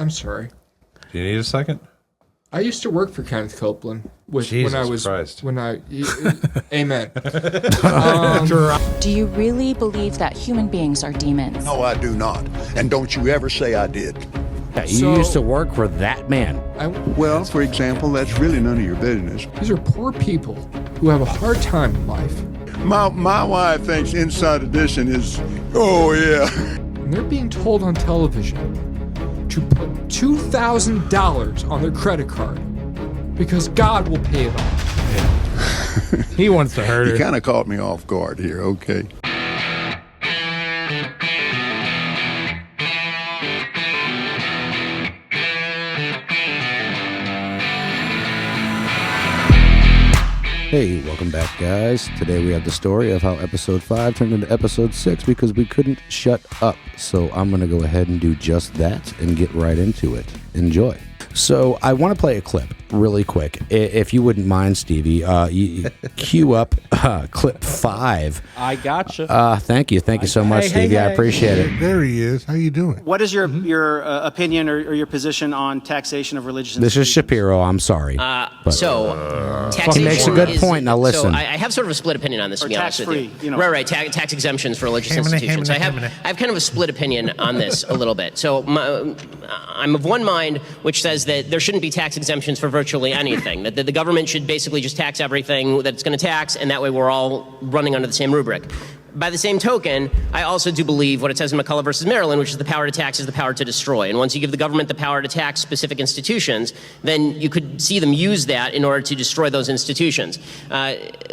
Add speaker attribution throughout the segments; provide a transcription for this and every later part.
Speaker 1: I'm sorry.
Speaker 2: Do you need a second?
Speaker 1: I used to work for Kenneth Copeland
Speaker 2: Christ.
Speaker 1: Amen.
Speaker 3: Do you really believe that human beings are demons?
Speaker 4: No, I do not. And don't you ever say I did.
Speaker 5: Yeah, you used to work for that man.
Speaker 4: Well, for example, that's really none of your business.
Speaker 1: These are poor people who have a hard time in life.
Speaker 4: My wife thinks Inside Edition is, oh yeah.
Speaker 1: And they're being told on television to put $2,000 on their credit card because God will pay it off.
Speaker 5: He wants to hurt her.
Speaker 4: You kind of caught me off guard here, okay?
Speaker 5: Hey, welcome back, guys. Today we have the story of how episode 5 turned into episode 6 because we couldn't shut up. So I'm going to go ahead and do just that and get right into it. Enjoy. So I want to play a clip really quick. If you wouldn't mind, Stevie, you cue up clip 5.
Speaker 6: I gotcha.
Speaker 5: Thank you so much, Stevie. I appreciate it.
Speaker 7: There he is. How you doing?
Speaker 6: What is your opinion or your position on taxation of religious
Speaker 5: This is
Speaker 6: institutions?
Speaker 5: Shapiro. I'm sorry.
Speaker 8: Taxation
Speaker 5: he makes a good
Speaker 8: is-
Speaker 5: point. Now listen.
Speaker 8: So I have sort of a split opinion on this, to
Speaker 6: Or
Speaker 8: be honest with you.
Speaker 6: tax-free, you know.
Speaker 8: Right. Tax exemptions for religious institutions. I have kind of a split opinion on this a little bit. So I'm of one mind, which says that there shouldn't be tax exemptions for virtually anything. That the government should basically just tax everything that it's going to tax, and that way we're all running under the same rubric. By the same token, I also do believe what it says in McCullough versus Maryland, which is the power to tax is the power to destroy. And once you give the government the power to tax specific institutions, then you could see them use that in order to destroy those institutions.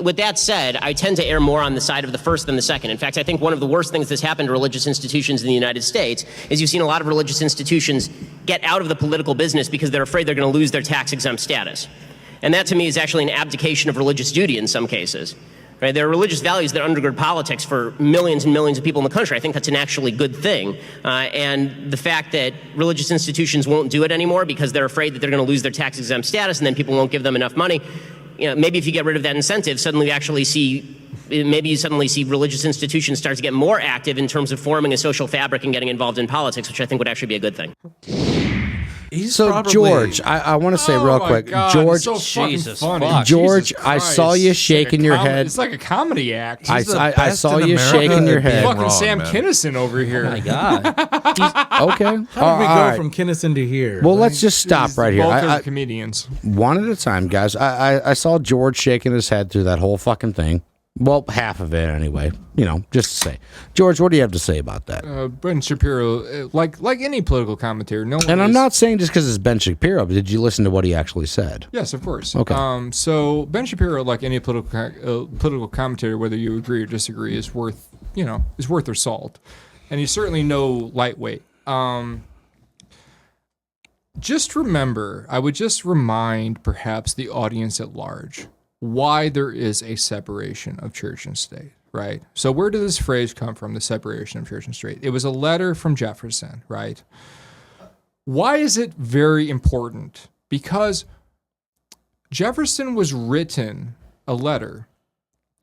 Speaker 8: With that said, I tend to err more on the side of the first than the second. In fact, I think one of the worst things that's happened to religious institutions in the United States is you've seen a lot of religious institutions get out of the political business because they're afraid they're going to lose their tax-exempt status. And that, to me, is actually an abdication of religious duty in some cases. Right? There are religious values that undergird politics for millions and millions of people in the country. I think that's an actually good thing. And the fact that religious institutions won't do it anymore because they're afraid that they're going to lose their tax-exempt status and then people won't give them enough money, you know, maybe if you get rid of that incentive, suddenly you suddenly see religious institutions start to get more active in terms of forming a social fabric and getting involved in politics, which I think would actually be a good thing.
Speaker 5: George, I want to say real quick,
Speaker 1: God,
Speaker 5: George,
Speaker 1: it's so
Speaker 6: Jesus
Speaker 1: funny.
Speaker 6: fuck.
Speaker 5: George,
Speaker 1: Jesus
Speaker 5: I
Speaker 1: Christ.
Speaker 5: saw you
Speaker 1: It's
Speaker 5: shaking
Speaker 1: like a
Speaker 5: your
Speaker 1: com-
Speaker 5: head.
Speaker 1: It's like a comedy act.
Speaker 5: I saw
Speaker 7: in
Speaker 5: you
Speaker 7: America
Speaker 5: shaking your
Speaker 7: at being
Speaker 5: head.
Speaker 1: Fucking
Speaker 7: wrong,
Speaker 1: Sam
Speaker 7: man.
Speaker 1: Kinison over here.
Speaker 6: Oh my God.
Speaker 5: Okay.
Speaker 7: How did we go
Speaker 5: all right.
Speaker 7: from Kinnison to here?
Speaker 5: Well, let's just stop right here.
Speaker 1: Both
Speaker 5: I,
Speaker 1: are comedians.
Speaker 5: one at a time, guys. I saw George shaking his head through that whole fucking thing. Well, half of it anyway. You know, just to say. George, what do you have to say about that?
Speaker 1: Ben Shapiro, like any political commentator, no one
Speaker 5: And I'm
Speaker 1: is-
Speaker 5: not saying just because it's Ben Shapiro, but did you listen to what he actually said?
Speaker 1: Yes, of course.
Speaker 5: Okay.
Speaker 1: So Ben Shapiro, like any political commentator, whether you agree or disagree, is worth their salt, and he's certainly no lightweight. Just remember, I would just remind perhaps the audience at large why there is a separation of church and state, right? So where did this phrase come from, the separation of church and state? It was a letter from Jefferson, right? Why is it very important? Because Jefferson was written a letter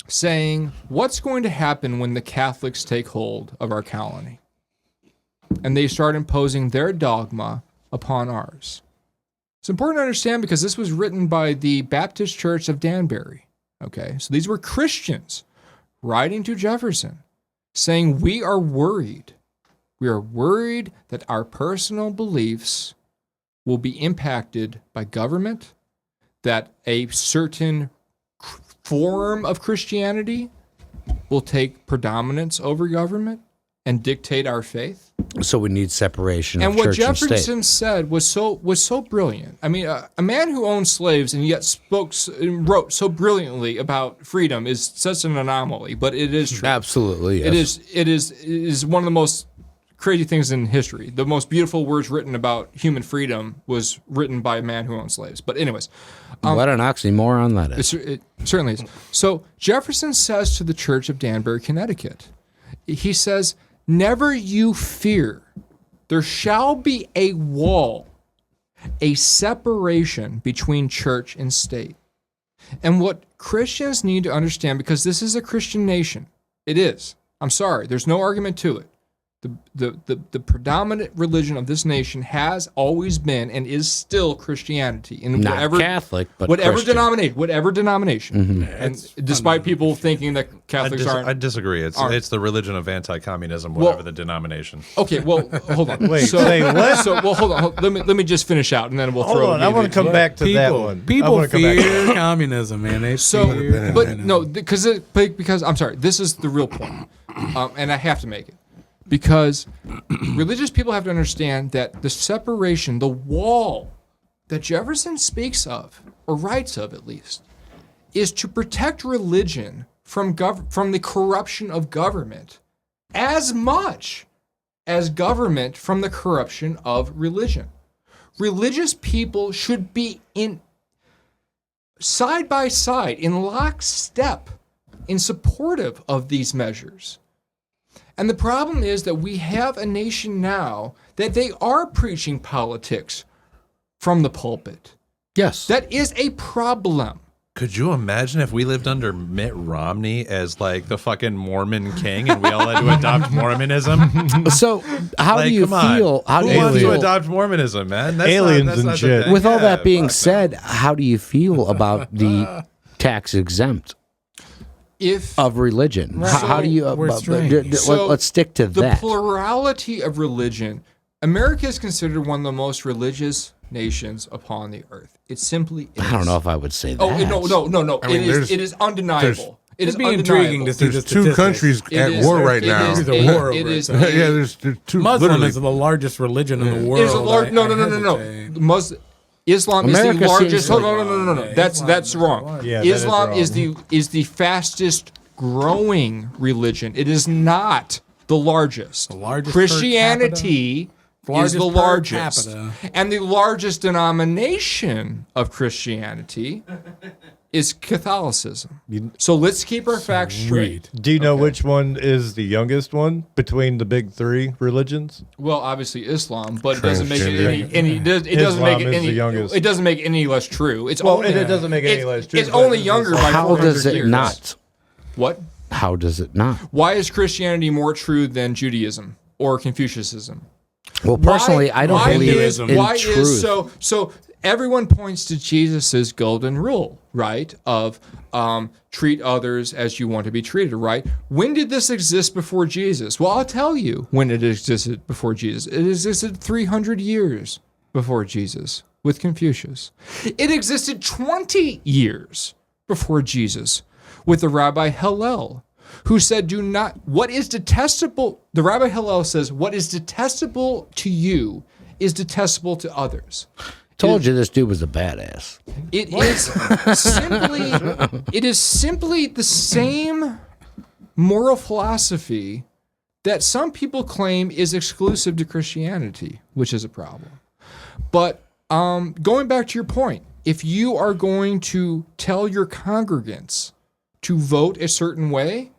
Speaker 1: saying, what's going to happen when the Catholics take hold of our colony? And they start imposing their dogma upon ours. It's important to understand because this was written by the Baptist Church of Danbury. Okay, so these were Christians writing to Jefferson saying, we are worried. We are worried that our personal beliefs will be impacted by government, that a certain form of Christianity will take predominance over government and dictate our faith.
Speaker 5: So we need separation
Speaker 1: And
Speaker 5: of
Speaker 1: what
Speaker 5: church and
Speaker 1: Jefferson
Speaker 5: state.
Speaker 1: said was so brilliant. I mean, a man who owned slaves and yet wrote so brilliantly about freedom is such an anomaly, but it is true.
Speaker 5: Absolutely, yes.
Speaker 1: It is one of the most crazy things in history. The most beautiful words written about human freedom was written by a man who owned slaves. But anyways,
Speaker 5: What an oxymoron that is.
Speaker 1: it certainly is. So Jefferson says to the Church of Danbury, Connecticut, he says, never you fear, there shall be a wall, a separation between church and state. And what Christians need to understand, because this is a Christian nation, it is. I'm sorry, there's no argument to it. The predominant religion of this nation has always been and is still Christianity. In
Speaker 5: Not
Speaker 1: whatever
Speaker 5: Catholic, but
Speaker 1: whatever
Speaker 5: Christian.
Speaker 1: denomination. And despite people thinking that Catholics aren't.
Speaker 2: I disagree. It's the religion of anti-communism, whatever the denomination.
Speaker 1: Okay, well, hold on.
Speaker 7: Wait, say what?
Speaker 1: So, well, hold on. Let me just finish out, and then we'll
Speaker 7: Hold
Speaker 1: throw.
Speaker 7: on, I want to come back to that one. I
Speaker 9: People
Speaker 7: wanna come back to
Speaker 9: fear communism, man. They fear.
Speaker 1: But no, because I'm sorry. This is the real point, and I have to make it because religious people have to understand that the separation, the wall that Jefferson speaks of or writes of, at least, is to protect religion from the corruption of government as much as government from the corruption of religion. Religious people should be in side by side, in lockstep, in supportive of these measures. And the problem is that we have a nation now that they are preaching politics from the pulpit.
Speaker 5: Yes.
Speaker 1: That is a problem.
Speaker 2: Could you imagine if we lived under Mitt Romney as like the fucking Mormon king and we all had to adopt Mormonism?
Speaker 5: So how do you
Speaker 2: come on.
Speaker 5: feel? How do
Speaker 2: Who
Speaker 5: you
Speaker 2: wants to
Speaker 5: feel
Speaker 2: adopt Mormonism, man? That's
Speaker 7: Aliens
Speaker 2: that's
Speaker 7: and
Speaker 2: the
Speaker 7: shit.
Speaker 2: thing.
Speaker 5: with all that being
Speaker 2: fuck
Speaker 5: said? How do you feel about the tax exempt of religion? How do you?
Speaker 9: we're strange.
Speaker 5: Let's stick to
Speaker 1: the
Speaker 5: that.
Speaker 1: plurality of religion. America is considered one of the most religious nations upon the earth. It simply is.
Speaker 5: I don't know if I would say that.
Speaker 1: Oh no!
Speaker 7: I mean,
Speaker 1: It is undeniable. It is
Speaker 9: It'd be intriguing to see
Speaker 7: There's
Speaker 9: the
Speaker 7: two
Speaker 9: statistics.
Speaker 7: countries at war right now.
Speaker 9: There's a war over
Speaker 1: It
Speaker 9: it.
Speaker 1: is.
Speaker 7: Yeah, there's two.
Speaker 9: Muslim
Speaker 7: literally.
Speaker 9: is the largest religion in the world.
Speaker 1: It is a large. No.
Speaker 9: hesitate.
Speaker 1: Islam
Speaker 5: America
Speaker 1: is the largest.
Speaker 5: seems
Speaker 1: Hold
Speaker 5: like-
Speaker 1: on, no.
Speaker 9: Yeah,
Speaker 1: That's
Speaker 9: Islam is
Speaker 1: wrong.
Speaker 9: large.
Speaker 7: Yeah, that is
Speaker 1: Islam
Speaker 7: wrong.
Speaker 1: is the fastest growing religion. It is not the largest.
Speaker 9: The largest per
Speaker 1: Christianity is the
Speaker 9: Largest per
Speaker 1: largest,
Speaker 9: capita.
Speaker 1: and the largest denomination of Christianity is Catholicism. So let's keep our facts straight.
Speaker 10: Do you know which one is the youngest one between the big three religions?
Speaker 1: Well, obviously Islam, but it doesn't make it
Speaker 10: Transgender.
Speaker 1: any. It doesn't
Speaker 10: Islam
Speaker 1: make it
Speaker 10: is
Speaker 1: any.
Speaker 10: the youngest.
Speaker 1: It doesn't make it any less true. It's
Speaker 10: Well,
Speaker 1: only,
Speaker 10: it doesn't make it any less true.
Speaker 1: It's
Speaker 10: but
Speaker 1: only
Speaker 10: it's
Speaker 1: younger
Speaker 10: just-
Speaker 1: by
Speaker 5: How
Speaker 1: 400
Speaker 5: does it
Speaker 1: years.
Speaker 5: not?
Speaker 1: What?
Speaker 5: How does it not?
Speaker 1: Why is Christianity more true than Judaism or Confucianism?
Speaker 5: Well, personally, I don't believe in
Speaker 1: why
Speaker 5: truth.
Speaker 1: is so everyone points to Jesus's golden rule, right? Of treat others as you want to be treated, right? When did this exist before Jesus? Well, I'll tell you when it existed before Jesus. It existed 300 years before Jesus with Confucius. It existed 20 years before Jesus with the Rabbi Hillel, who said, do not, what is detestable, the Rabbi Hillel says, what is detestable to you is detestable to others.
Speaker 5: Told you this dude was a badass.
Speaker 1: It is simply the same moral philosophy that some people claim is exclusive to Christianity, which is a problem. But going back to your point, if you are going to tell your congregants to vote a certain way,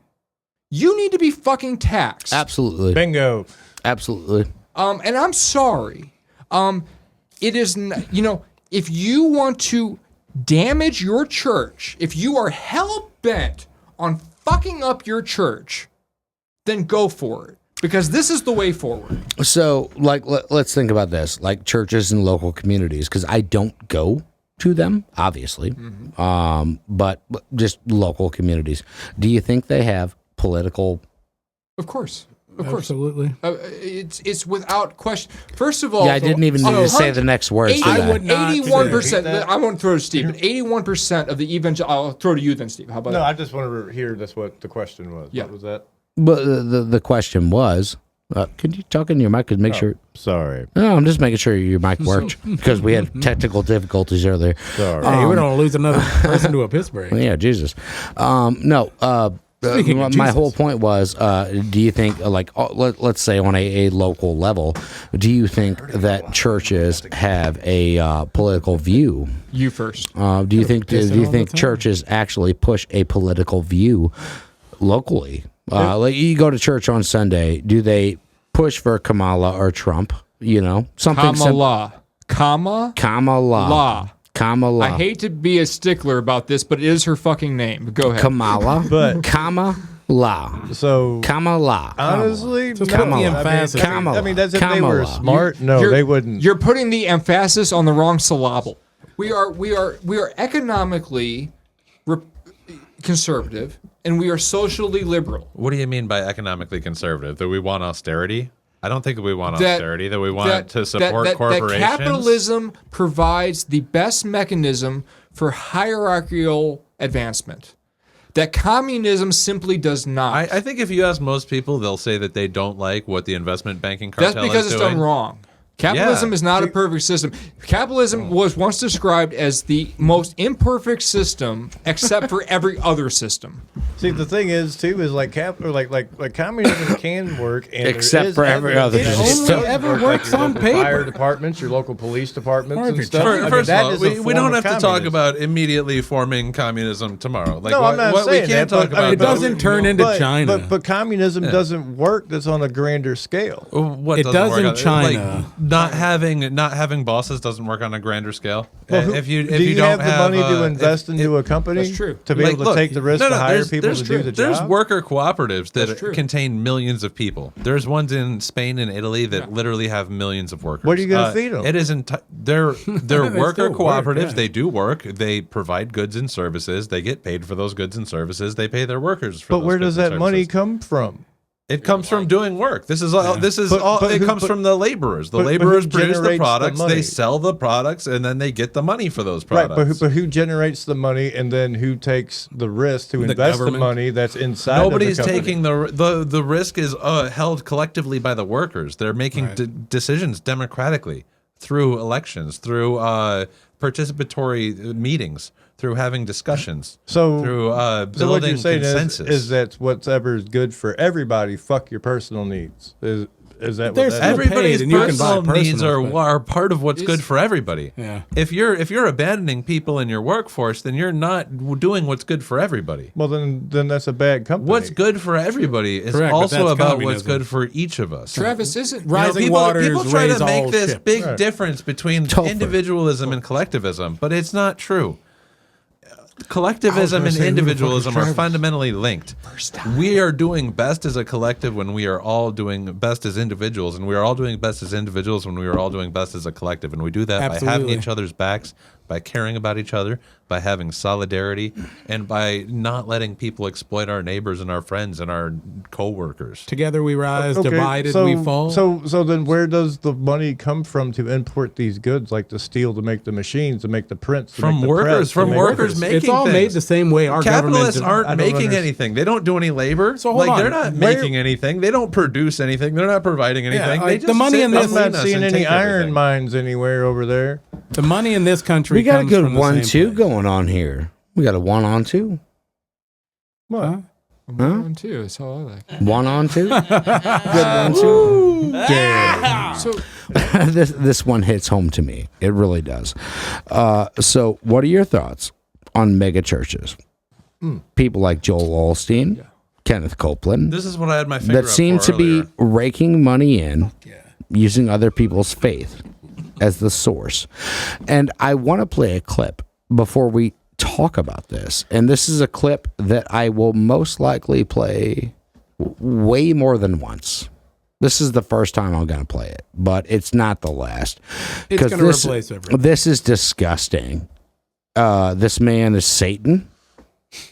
Speaker 1: you need to be fucking taxed.
Speaker 5: Absolutely.
Speaker 10: Bingo.
Speaker 5: Absolutely.
Speaker 1: And I'm sorry. It is, if you want to damage your church, if you are hell bent on fucking up your church, then go for it. Because this is the way forward.
Speaker 5: So, like, let's think about this, like churches and local communities, because I don't go to them, obviously, but just local communities. Do you think they have political?
Speaker 1: Of course. Of course.
Speaker 9: Absolutely.
Speaker 1: It's without question. First of all,
Speaker 5: Yeah, I didn't even need to say the next words to that.
Speaker 1: 81%. I won't throw to Steve, but 81% of the evangel. I'll throw to you then, Steve. How about
Speaker 10: No,
Speaker 1: that?
Speaker 10: I just want to hear that's what the question was.
Speaker 1: Yeah.
Speaker 10: What was that?
Speaker 5: But the question was, could you talk in your mic? Cause make sure.
Speaker 10: Sorry.
Speaker 5: No, I'm just making sure your mic worked because we had technical difficulties earlier.
Speaker 10: Sorry.
Speaker 9: Hey, we don't lose another person to a Pittsburgh.
Speaker 5: Yeah, Jesus. No.
Speaker 9: Speaking of
Speaker 5: My
Speaker 9: Jesus.
Speaker 5: whole point was, do you think, let's say on a local level, do you think that churches have a political view?
Speaker 1: You first.
Speaker 5: Do you think churches actually push a political view locally? Like you go to church on Sunday, do they push for Kamala or Trump? You know, something
Speaker 1: Kamala.
Speaker 5: Kamala.
Speaker 1: I hate to be a stickler about this, but it is her fucking name. But go ahead.
Speaker 5: Kamala,
Speaker 10: But-
Speaker 5: Kama.
Speaker 10: So
Speaker 5: Kamala.
Speaker 10: honestly,
Speaker 9: Just
Speaker 10: no.
Speaker 9: put the emphasis.
Speaker 10: I mean, that's if they were
Speaker 5: Kamala.
Speaker 10: smart. No, they wouldn't.
Speaker 1: You're putting the emphasis on the wrong syllable. We are economically conservative, and we are socially liberal.
Speaker 2: What do you mean by economically conservative? That we want austerity? I don't think that we want austerity. That we want to support corporations.
Speaker 1: That capitalism provides the best mechanism for hierarchical advancement. That communism simply does not.
Speaker 2: I think if you ask most people, they'll say that they don't like what the investment banking cartel
Speaker 1: That's because
Speaker 2: is
Speaker 1: it's
Speaker 2: doing.
Speaker 1: done wrong. Capitalism is not a perfect system. Capitalism was once described as the most imperfect system, except for every other system.
Speaker 10: See, the thing is, too, is like communism can work, and
Speaker 5: Except for every other
Speaker 10: it
Speaker 5: system.
Speaker 10: only
Speaker 9: ever
Speaker 10: work,
Speaker 9: works
Speaker 10: your
Speaker 9: on
Speaker 10: local fire
Speaker 9: paper.
Speaker 10: departments, your local police departments, and
Speaker 9: Perfect.
Speaker 10: stuff. I mean,
Speaker 2: First
Speaker 10: that
Speaker 2: of all,
Speaker 10: is a
Speaker 2: we
Speaker 10: form
Speaker 2: don't
Speaker 10: of
Speaker 2: have to talk
Speaker 10: communism.
Speaker 2: about immediately forming communism tomorrow. Like,
Speaker 10: No, I'm not
Speaker 2: what
Speaker 10: saying
Speaker 2: we can't
Speaker 10: that,
Speaker 2: talk
Speaker 10: but, I
Speaker 2: about.
Speaker 10: mean,
Speaker 9: It doesn't turn into China.
Speaker 10: But communism doesn't work. That's on a grander scale.
Speaker 2: What
Speaker 9: It
Speaker 2: doesn't
Speaker 9: does
Speaker 2: work
Speaker 9: in
Speaker 2: on-
Speaker 9: China.
Speaker 2: Like, not having bosses doesn't work on a grander scale.
Speaker 10: Well,
Speaker 2: if you
Speaker 10: do you
Speaker 2: don't
Speaker 10: have the money to
Speaker 2: if-
Speaker 10: invest into a company?
Speaker 1: That's true.
Speaker 10: To be able to
Speaker 2: look,
Speaker 10: take the risk to hire people to do the
Speaker 2: There's
Speaker 10: job.
Speaker 2: worker cooperatives
Speaker 1: That's
Speaker 2: that
Speaker 1: true.
Speaker 2: contain millions of people. There's ones in Spain and Italy that literally have millions of workers.
Speaker 10: What are you gonna feed 'em?
Speaker 2: It isn't. They're worker
Speaker 9: still work,
Speaker 2: cooperatives.
Speaker 9: yeah.
Speaker 2: They do work. They provide goods and services. They get paid for those goods and services. They pay their workers for.
Speaker 10: But
Speaker 2: those
Speaker 10: where
Speaker 2: goods
Speaker 10: does
Speaker 2: and
Speaker 10: that money
Speaker 2: services.
Speaker 10: come from?
Speaker 2: It comes from doing work. This is all. This is
Speaker 10: But-
Speaker 2: all.
Speaker 10: but
Speaker 2: It
Speaker 10: who-
Speaker 2: comes
Speaker 10: but-
Speaker 2: from the laborers. The
Speaker 10: but who
Speaker 2: laborers produce
Speaker 10: generates
Speaker 2: the
Speaker 10: the
Speaker 2: products.
Speaker 10: money?
Speaker 2: They sell the products, and then they get the money for those
Speaker 10: Right,
Speaker 2: products.
Speaker 10: but who generates the money, and then who takes the risk to invest the
Speaker 9: government.
Speaker 10: money that's inside?
Speaker 2: Nobody's
Speaker 10: of the company?
Speaker 2: taking the risk is held collectively by the workers. They're making decisions democratically through elections, through participatory meetings, through having discussions,
Speaker 10: So
Speaker 2: through
Speaker 10: So
Speaker 2: building
Speaker 10: what you're saying
Speaker 2: consensus.
Speaker 10: is that whatever is good for everybody, fuck your personal needs. Is that what
Speaker 9: There's
Speaker 10: that is?
Speaker 2: Everybody's
Speaker 9: paid and you can buy
Speaker 2: personal needs
Speaker 9: personal,
Speaker 2: are part of what's good for everybody.
Speaker 9: Yeah.
Speaker 2: If you're abandoning people in your workforce, then you're not doing what's good for everybody.
Speaker 10: Well, then that's a bad company.
Speaker 2: What's good for everybody is
Speaker 9: Correct, but
Speaker 2: also
Speaker 9: that's
Speaker 2: about what's
Speaker 9: communism.
Speaker 2: good for each of us.
Speaker 1: Travis, isn't
Speaker 9: Rising
Speaker 2: people,
Speaker 9: waters
Speaker 2: people try
Speaker 9: raise
Speaker 2: to make
Speaker 9: all
Speaker 2: this
Speaker 9: ships.
Speaker 2: big
Speaker 10: Right.
Speaker 2: difference between
Speaker 5: Totally.
Speaker 2: individualism and collectivism, but it's not true. Collectivism
Speaker 7: gonna
Speaker 2: and
Speaker 7: say, who the fuck is
Speaker 2: individualism are
Speaker 7: Travis?
Speaker 2: fundamentally linked. We are doing best as a collective when we are all doing best as individuals, and we are all doing best as individuals when we are all doing best as a collective. And we do that by having
Speaker 9: Absolutely.
Speaker 2: each other's backs, by caring about each other, by having solidarity, and by not letting people exploit our neighbors and our friends and our co-workers.
Speaker 9: Together we rise,
Speaker 10: Okay,
Speaker 9: divided
Speaker 10: so,
Speaker 9: we fall.
Speaker 10: So then where does the money come from to import these goods, like the steel to make the machines, to make the prints, to
Speaker 2: From
Speaker 10: make the
Speaker 2: workers,
Speaker 10: press, to
Speaker 2: from
Speaker 10: make
Speaker 2: workers
Speaker 10: the-
Speaker 2: making
Speaker 9: it's all
Speaker 2: things.
Speaker 9: made the same way our
Speaker 2: Capitalists
Speaker 9: government.
Speaker 2: aren't
Speaker 10: I don't
Speaker 2: making
Speaker 10: understand.
Speaker 2: anything. They don't do any labor.
Speaker 9: So hold
Speaker 2: like
Speaker 9: on.
Speaker 2: they're not
Speaker 10: Where-
Speaker 2: making anything. They don't produce anything. They're not providing anything.
Speaker 9: like
Speaker 2: They
Speaker 9: the
Speaker 2: just
Speaker 9: money
Speaker 2: sit
Speaker 9: in this-
Speaker 10: I'm not
Speaker 2: between us
Speaker 10: seeing
Speaker 2: and
Speaker 10: any
Speaker 2: take
Speaker 10: iron
Speaker 2: everything.
Speaker 10: mines anywhere over there.
Speaker 9: The money in this country.
Speaker 5: We got a
Speaker 9: comes
Speaker 5: good
Speaker 9: from the
Speaker 5: 1-2
Speaker 9: same place.
Speaker 5: going on here. We got a 1-on-2.
Speaker 10: What?
Speaker 9: Huh?
Speaker 1: one too? That's all I like.
Speaker 5: 1-on-2. Good 1-2. Yeah.
Speaker 1: So
Speaker 5: this one hits home to me. It really does. So, what are your thoughts on mega churches? People like Joel Osteen, Kenneth Copeland,
Speaker 2: This is what I had my finger
Speaker 5: that
Speaker 2: up
Speaker 5: seem
Speaker 2: for
Speaker 5: to be
Speaker 2: earlier.
Speaker 5: raking money in, using other people's faith as the source. And I want to play a clip before we talk about this. And this is a clip that I will most likely play way more than once. This is the first time I'm going to play it, but it's not the last.
Speaker 9: It's
Speaker 5: 'Cause
Speaker 9: going to
Speaker 5: this-
Speaker 9: replace everything.
Speaker 5: This is disgusting. This man is Satan.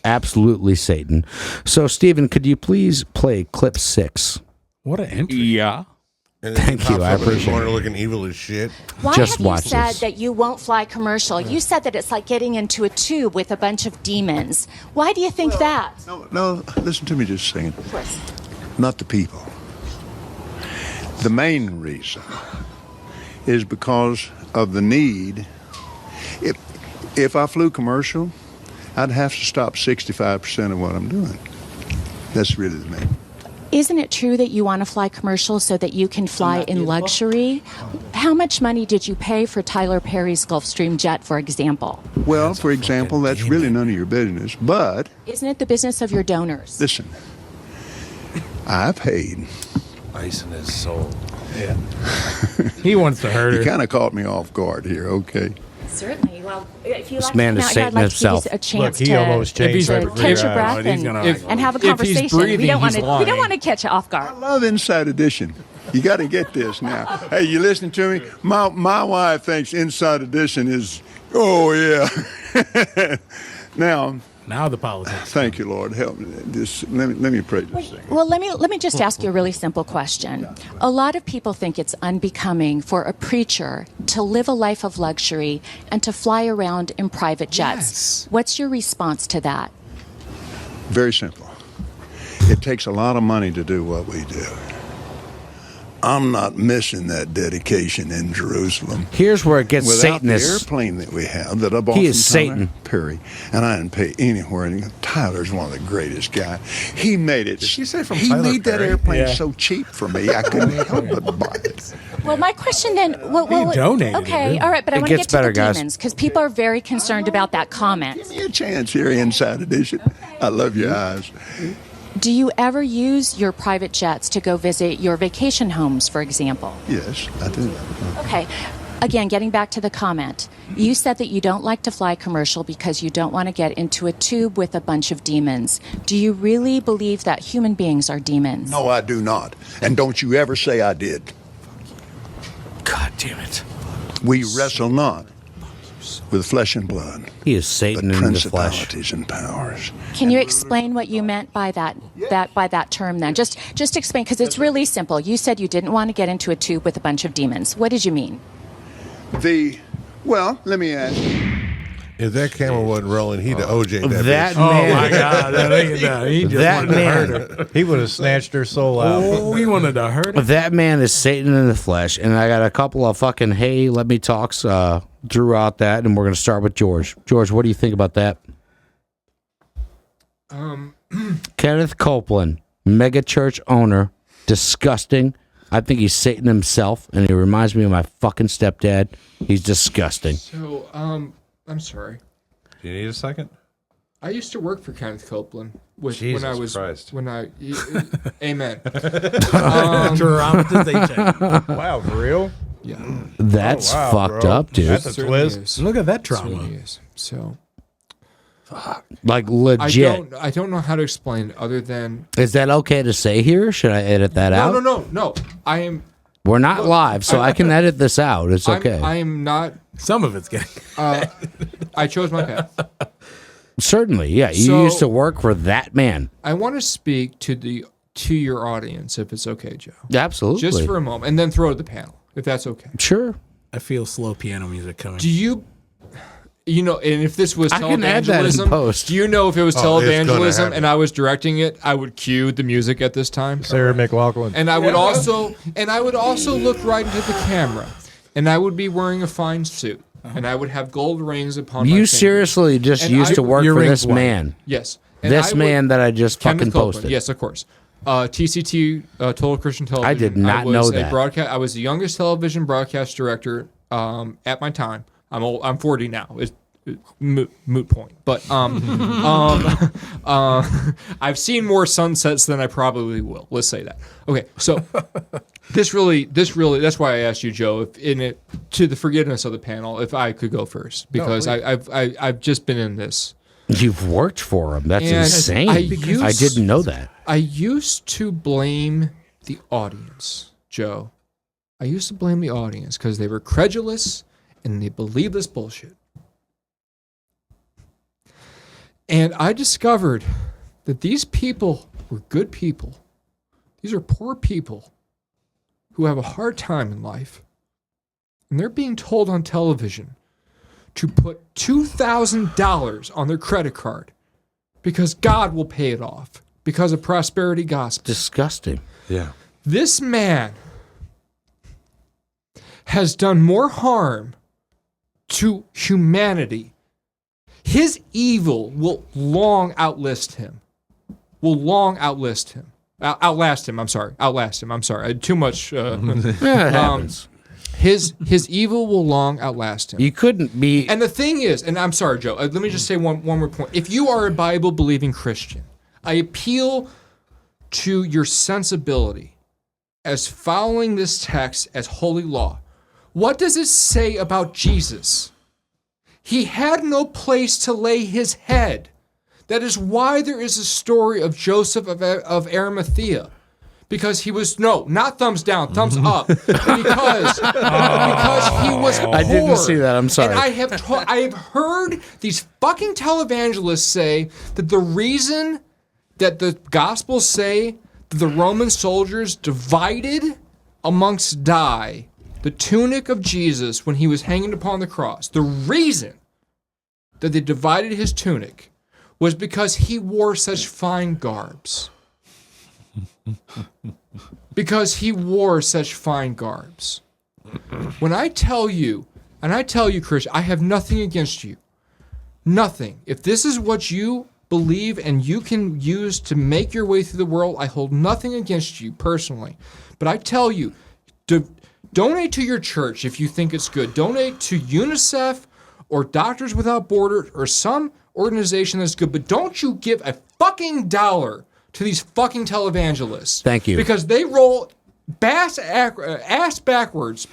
Speaker 5: Absolutely Satan. So, Stephen, could you please play clip 6?
Speaker 9: What an entry.
Speaker 7: Yeah.
Speaker 11: And then
Speaker 5: Thank
Speaker 11: he
Speaker 5: you,
Speaker 11: pops
Speaker 5: I
Speaker 11: up in the
Speaker 5: appreciate
Speaker 11: corner
Speaker 5: it.
Speaker 11: looking evil as shit.
Speaker 3: Why
Speaker 5: Just
Speaker 3: have you
Speaker 5: watch
Speaker 3: said
Speaker 5: this.
Speaker 3: that you won't fly commercial? You said that it's like getting into a tube with a bunch of demons. Why do you think that?
Speaker 4: No, listen to me just a second. Not the people. The main reason is because of the need. If I flew commercial, I'd have to stop 65% of what I'm doing. That's really the main.
Speaker 3: Isn't it true that you want to fly commercial so that you can fly in luxury? How much money did you pay for Tyler Perry's Gulfstream jet, for example?
Speaker 4: Well, for example, that's really none of your business. But
Speaker 3: Isn't it the business of your donors?
Speaker 4: listen, I paid.
Speaker 2: Ice in his soul.
Speaker 9: He wants to hurt
Speaker 4: You
Speaker 9: her.
Speaker 4: kind of caught me off guard here, okay?
Speaker 3: Certainly. Well, if you
Speaker 5: This
Speaker 3: like
Speaker 5: man
Speaker 3: to
Speaker 5: is
Speaker 3: come out here, I'd
Speaker 5: Satan
Speaker 3: like to give
Speaker 5: himself.
Speaker 3: you a chance
Speaker 10: Look, he almost
Speaker 3: to,
Speaker 10: changed
Speaker 3: to
Speaker 10: it.
Speaker 3: catch your
Speaker 10: Yeah,
Speaker 3: breath
Speaker 9: he's gonna-
Speaker 3: and have a
Speaker 1: if he's
Speaker 3: conversation.
Speaker 1: breathing,
Speaker 3: we don't want
Speaker 1: he's
Speaker 3: to. We
Speaker 1: lying.
Speaker 3: don't want to catch you off guard.
Speaker 4: I love Inside Edition. You got to get this now. Hey, you listening to me? My wife thinks Inside Edition is, oh yeah. Now,
Speaker 9: the politics.
Speaker 4: thank you, Lord. Help me. Let me pray this thing.
Speaker 3: Well, let me just ask you a really simple question. A lot of people think it's unbecoming for a preacher to live a life of luxury and to fly around in private jets.
Speaker 1: Yes.
Speaker 3: What's your response to that?
Speaker 4: Very simple. It takes a lot of money to do what we do. I'm not missing that dedication in Jerusalem.
Speaker 5: Here's where it gets
Speaker 4: Without the
Speaker 5: Satanist.
Speaker 4: airplane that we have that I bought
Speaker 5: He
Speaker 4: from
Speaker 5: is
Speaker 4: Tyler
Speaker 5: Satan.
Speaker 4: Perry, and I didn't pay anywhere. And Tyler's one of the greatest guys. He made it.
Speaker 2: Did she say from
Speaker 4: He
Speaker 2: Tyler
Speaker 4: made that
Speaker 2: Perry?
Speaker 4: airplane
Speaker 10: Yeah.
Speaker 4: so cheap for me, I couldn't help but buy it.
Speaker 3: Well, my question then.
Speaker 9: He donated it,
Speaker 3: Okay,
Speaker 9: really.
Speaker 3: all right, but I
Speaker 5: It
Speaker 3: want to
Speaker 5: gets
Speaker 3: get to
Speaker 5: better,
Speaker 3: the
Speaker 5: guys.
Speaker 3: demons because people are very concerned about that comment.
Speaker 4: Give me a chance here, Inside Edition. I love your eyes.
Speaker 3: Do you ever use your private jets to go visit your vacation homes, for example?
Speaker 4: Yes, I do.
Speaker 3: Okay. Again, getting back to the comment, you said that you don't like to fly commercial because you don't want to get into a tube with a bunch of demons. Do you really believe that human beings are demons?
Speaker 4: No, I do not. And don't you ever say I did.
Speaker 5: God damn it.
Speaker 4: We wrestle not with flesh and blood,
Speaker 5: He is
Speaker 4: but
Speaker 5: Satan in the flesh.
Speaker 4: principalities and powers.
Speaker 3: Can you explain what you meant by that term then? Just explain, because it's really simple. You said you didn't want to get into a tube with a bunch of demons. What did you mean?
Speaker 4: Well, let me ask you.
Speaker 7: If that camera wasn't rolling, he'd have OJ that.
Speaker 5: That
Speaker 7: bitch.
Speaker 9: Oh
Speaker 5: man.
Speaker 9: my God! He just
Speaker 5: That
Speaker 9: wanted to hurt
Speaker 5: man.
Speaker 9: her.
Speaker 10: He would have snatched her soul out.
Speaker 9: Oh, he wanted to hurt her.
Speaker 5: That man is Satan in the flesh, and I got a couple of fucking hey, let me talks throughout that, and we're gonna start with George. George, what do you think about that? Kenneth Copeland, mega church owner, disgusting. I think he's Satan himself, and he reminds me of my fucking stepdad. He's disgusting.
Speaker 1: So, I'm sorry.
Speaker 2: Do you need a second?
Speaker 1: I used to work for Kenneth Copeland
Speaker 2: Jesus
Speaker 1: when I was
Speaker 2: Christ.
Speaker 1: Amen.
Speaker 9: Dramatization.
Speaker 10: Wow, for real?
Speaker 1: Yeah,
Speaker 5: That's
Speaker 10: Oh, wow,
Speaker 5: fucked
Speaker 10: bro.
Speaker 5: up, dude.
Speaker 10: That's a
Speaker 1: certainly
Speaker 10: twist.
Speaker 1: is.
Speaker 9: Look at that
Speaker 1: Certainly
Speaker 9: trauma.
Speaker 1: is. So
Speaker 5: Like legit.
Speaker 1: I don't know how to explain it other than
Speaker 5: Is that okay to say here? Should I edit that out?
Speaker 1: no. I am.
Speaker 5: We're not live, so I can edit this out. It's okay.
Speaker 1: I am not.
Speaker 9: Some of it's getting.
Speaker 1: I chose my path.
Speaker 5: Certainly, yeah. You
Speaker 1: So-
Speaker 5: used to work for that man.
Speaker 1: I want to speak to your audience, if it's okay, Joe.
Speaker 5: Absolutely.
Speaker 1: Just for a moment, and then throw it to the panel, if that's okay.
Speaker 5: Sure.
Speaker 9: I feel slow piano music coming.
Speaker 1: Do you know, and if this was
Speaker 5: I can add that in
Speaker 1: televangelism,
Speaker 5: post.
Speaker 1: do you know if it was
Speaker 7: Oh, it's gonna
Speaker 1: televangelism
Speaker 7: happen.
Speaker 1: and I was directing it, I would cue the music at this time?
Speaker 10: Sarah McLaughlin.
Speaker 1: And I would also look right into the camera, and I would be wearing a fine suit, and I would have gold rings upon my
Speaker 5: You
Speaker 1: fingers.
Speaker 5: seriously just
Speaker 1: And
Speaker 5: used
Speaker 1: I-
Speaker 5: to work
Speaker 9: your
Speaker 5: for
Speaker 9: ring's
Speaker 5: this
Speaker 9: white.
Speaker 5: man.
Speaker 1: Yes. And
Speaker 5: This
Speaker 1: I would-
Speaker 5: man that I just
Speaker 1: Kenneth
Speaker 5: fucking
Speaker 1: Copeland.
Speaker 5: posted.
Speaker 1: Yes, of course. TCT, Total Christian Television.
Speaker 5: did not
Speaker 1: was
Speaker 5: know
Speaker 1: a
Speaker 5: that.
Speaker 1: I was the youngest television broadcast director at my time. I'm old. I'm 40 now. It's moot point. But I've seen more sunsets than I probably will. Let's say that. Okay, so this really, that's why I asked you, Joe, to the forgiveness of the panel, if I could go first, because I've just been in this.
Speaker 5: You've worked for him. That's
Speaker 1: And
Speaker 5: insane.
Speaker 1: I
Speaker 5: I
Speaker 1: used-
Speaker 5: didn't know that.
Speaker 1: I used to blame the audience, Joe. I used to blame the audience because they were credulous and they believed this bullshit. And I discovered that these people were good people. These are poor people who have a hard time in life. And they're being told on television to put $2,000 on their credit card because God will pay it off because of prosperity gospel.
Speaker 5: Disgusting.
Speaker 2: Yeah.
Speaker 1: This man has done more harm to humanity. His evil will long outlast him. Outlast him. I'm sorry. I had too much.
Speaker 5: Yeah, it happens.
Speaker 1: His evil will long outlast him.
Speaker 5: You couldn't be.
Speaker 1: And the thing is, and I'm sorry, Joe, let me just say one more point. If you are a Bible-believing Christian, I appeal to your sensibility as following this text as holy law. What does it say about Jesus? He had no place to lay his head. That is why there is a story of Joseph of Arimathea. Because he was, no, not thumbs down, thumbs up. Because he was poor.
Speaker 5: I didn't see that, I'm sorry.
Speaker 1: And I have heard these fucking televangelists say that the reason that the Gospels say that the Roman soldiers divided amongst die the tunic of Jesus when he was hanging upon the cross, the reason that they divided his tunic was because he wore such fine garbs. Because he wore such fine garbs. When I tell you, and I tell you, Chris, I have nothing against you. Nothing. If this is what you believe and you can use to make your way through the world, I hold nothing against you personally. But I tell you, donate to your church if you think it's good. Donate to UNICEF or Doctors Without Borders or some organization that's good. But don't you give a fucking dollar to these fucking televangelists.
Speaker 5: Thank you.
Speaker 1: Because they roll ass backwards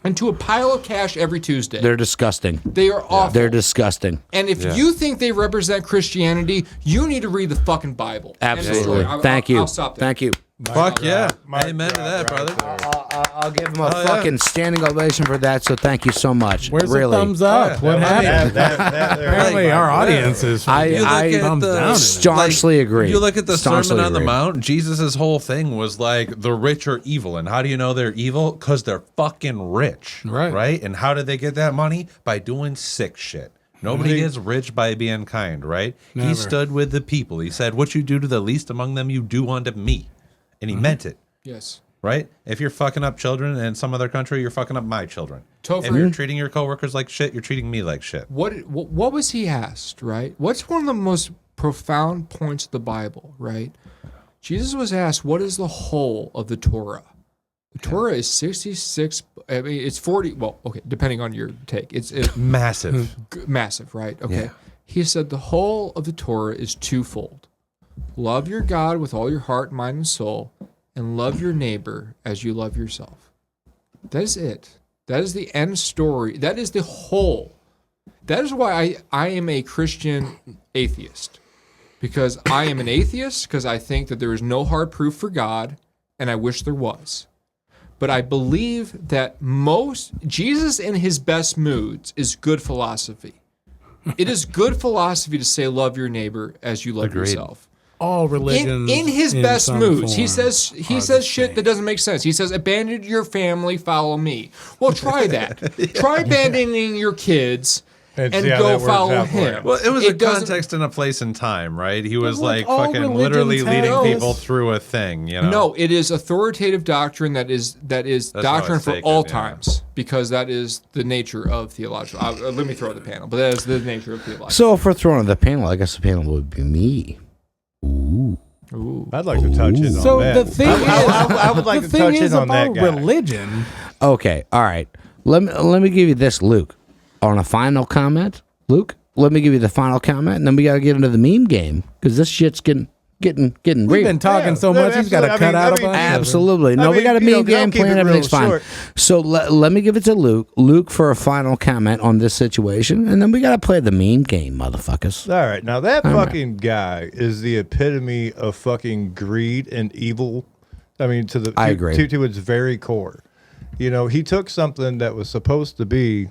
Speaker 1: into a pile of cash every Tuesday.
Speaker 5: They're disgusting.
Speaker 1: They are awful.
Speaker 5: They're disgusting.
Speaker 1: And if you think they represent Christianity, you need to read the fucking Bible.
Speaker 5: Absolutely. Thank you.
Speaker 1: I'll stop there.
Speaker 5: Thank you.
Speaker 2: Fuck yeah. Amen to that, brother.
Speaker 5: I'll give him a fucking standing ovation for that, so thank you so much.
Speaker 9: Where's
Speaker 5: really.
Speaker 9: the thumbs up? What happened? Apparently our audience is
Speaker 5: I
Speaker 9: thumbs down.
Speaker 5: staunchly agree.
Speaker 2: You look at the
Speaker 5: Staunchly
Speaker 2: Sermon on the
Speaker 5: agree.
Speaker 2: Mount, Jesus' whole thing was like, the rich are evil. And how do you know they're evil? Because they're fucking rich. Right? And how did they get that money? By doing sick shit. Nobody gets rich by being kind, right?
Speaker 9: Never.
Speaker 2: He stood with the people. He said, what you do to the least among them, you do unto me. And he meant it.
Speaker 1: Yes.
Speaker 2: Right? If you're fucking up children in some other country, you're fucking up my children.
Speaker 1: Topher,
Speaker 2: if you're treating your coworkers like shit, you're treating me like shit.
Speaker 1: What was he asked, right? What's one of the most profound points of the Bible, right? Jesus was asked, what is the whole of the Torah? The Torah is 66, I mean, it's 40, well, okay, depending on your take. It's
Speaker 2: massive.
Speaker 1: Massive, right? Okay.
Speaker 2: Yeah.
Speaker 1: He said the whole of the Torah is twofold. Love your God with all your heart, mind, and soul, and love your neighbor as you love yourself. That is it. That is the end story. That is the whole. That is why I am a Christian atheist. Because I am an atheist, because I think that there is no hard proof for God, and I wish there was. But I believe that Jesus in his best moods is good philosophy. It is good philosophy to say love your neighbor as you love yourself.
Speaker 9: All religions
Speaker 1: in his best
Speaker 9: some
Speaker 1: moods, he
Speaker 9: form
Speaker 1: says shit that doesn't make sense. He says, "Abandon your family, follow me." Well, try that. Try abandoning your kids and go follow him.
Speaker 2: Well, it was a context and a place and time, right? He was like fucking literally leading people through a thing, you know?
Speaker 1: No, it is authoritative doctrine that is doctrine for all times, because that is the nature of theological. Let me throw the panel, but that is the nature of theological.
Speaker 5: So if we're throwing the panel, I guess the panel would be me. Ooh.
Speaker 10: I'd like to touch in on
Speaker 9: So
Speaker 10: that.
Speaker 9: the thing is,
Speaker 10: I would like
Speaker 9: the
Speaker 10: to
Speaker 9: thing
Speaker 10: touch
Speaker 9: is
Speaker 10: in on that
Speaker 9: about
Speaker 10: guy.
Speaker 9: religion.
Speaker 5: Okay, all right. Let me give you this, Luke. On a final comment, Luke. Let me give you the final comment, and then we got to get into the meme game because this shit's getting
Speaker 9: We've
Speaker 5: real.
Speaker 9: been talking so much, he's got to cut out a bunch.
Speaker 5: Absolutely. No, we got a meme game plan. Everything's fine. So let me give it to Luke. Luke for a final comment on this situation, and then we got to play the meme game, motherfuckers.
Speaker 10: All right. Now, that fucking guy is the epitome of fucking greed and evil. I mean,
Speaker 5: I agree.
Speaker 10: To its very core. You know, he took something that was supposed to be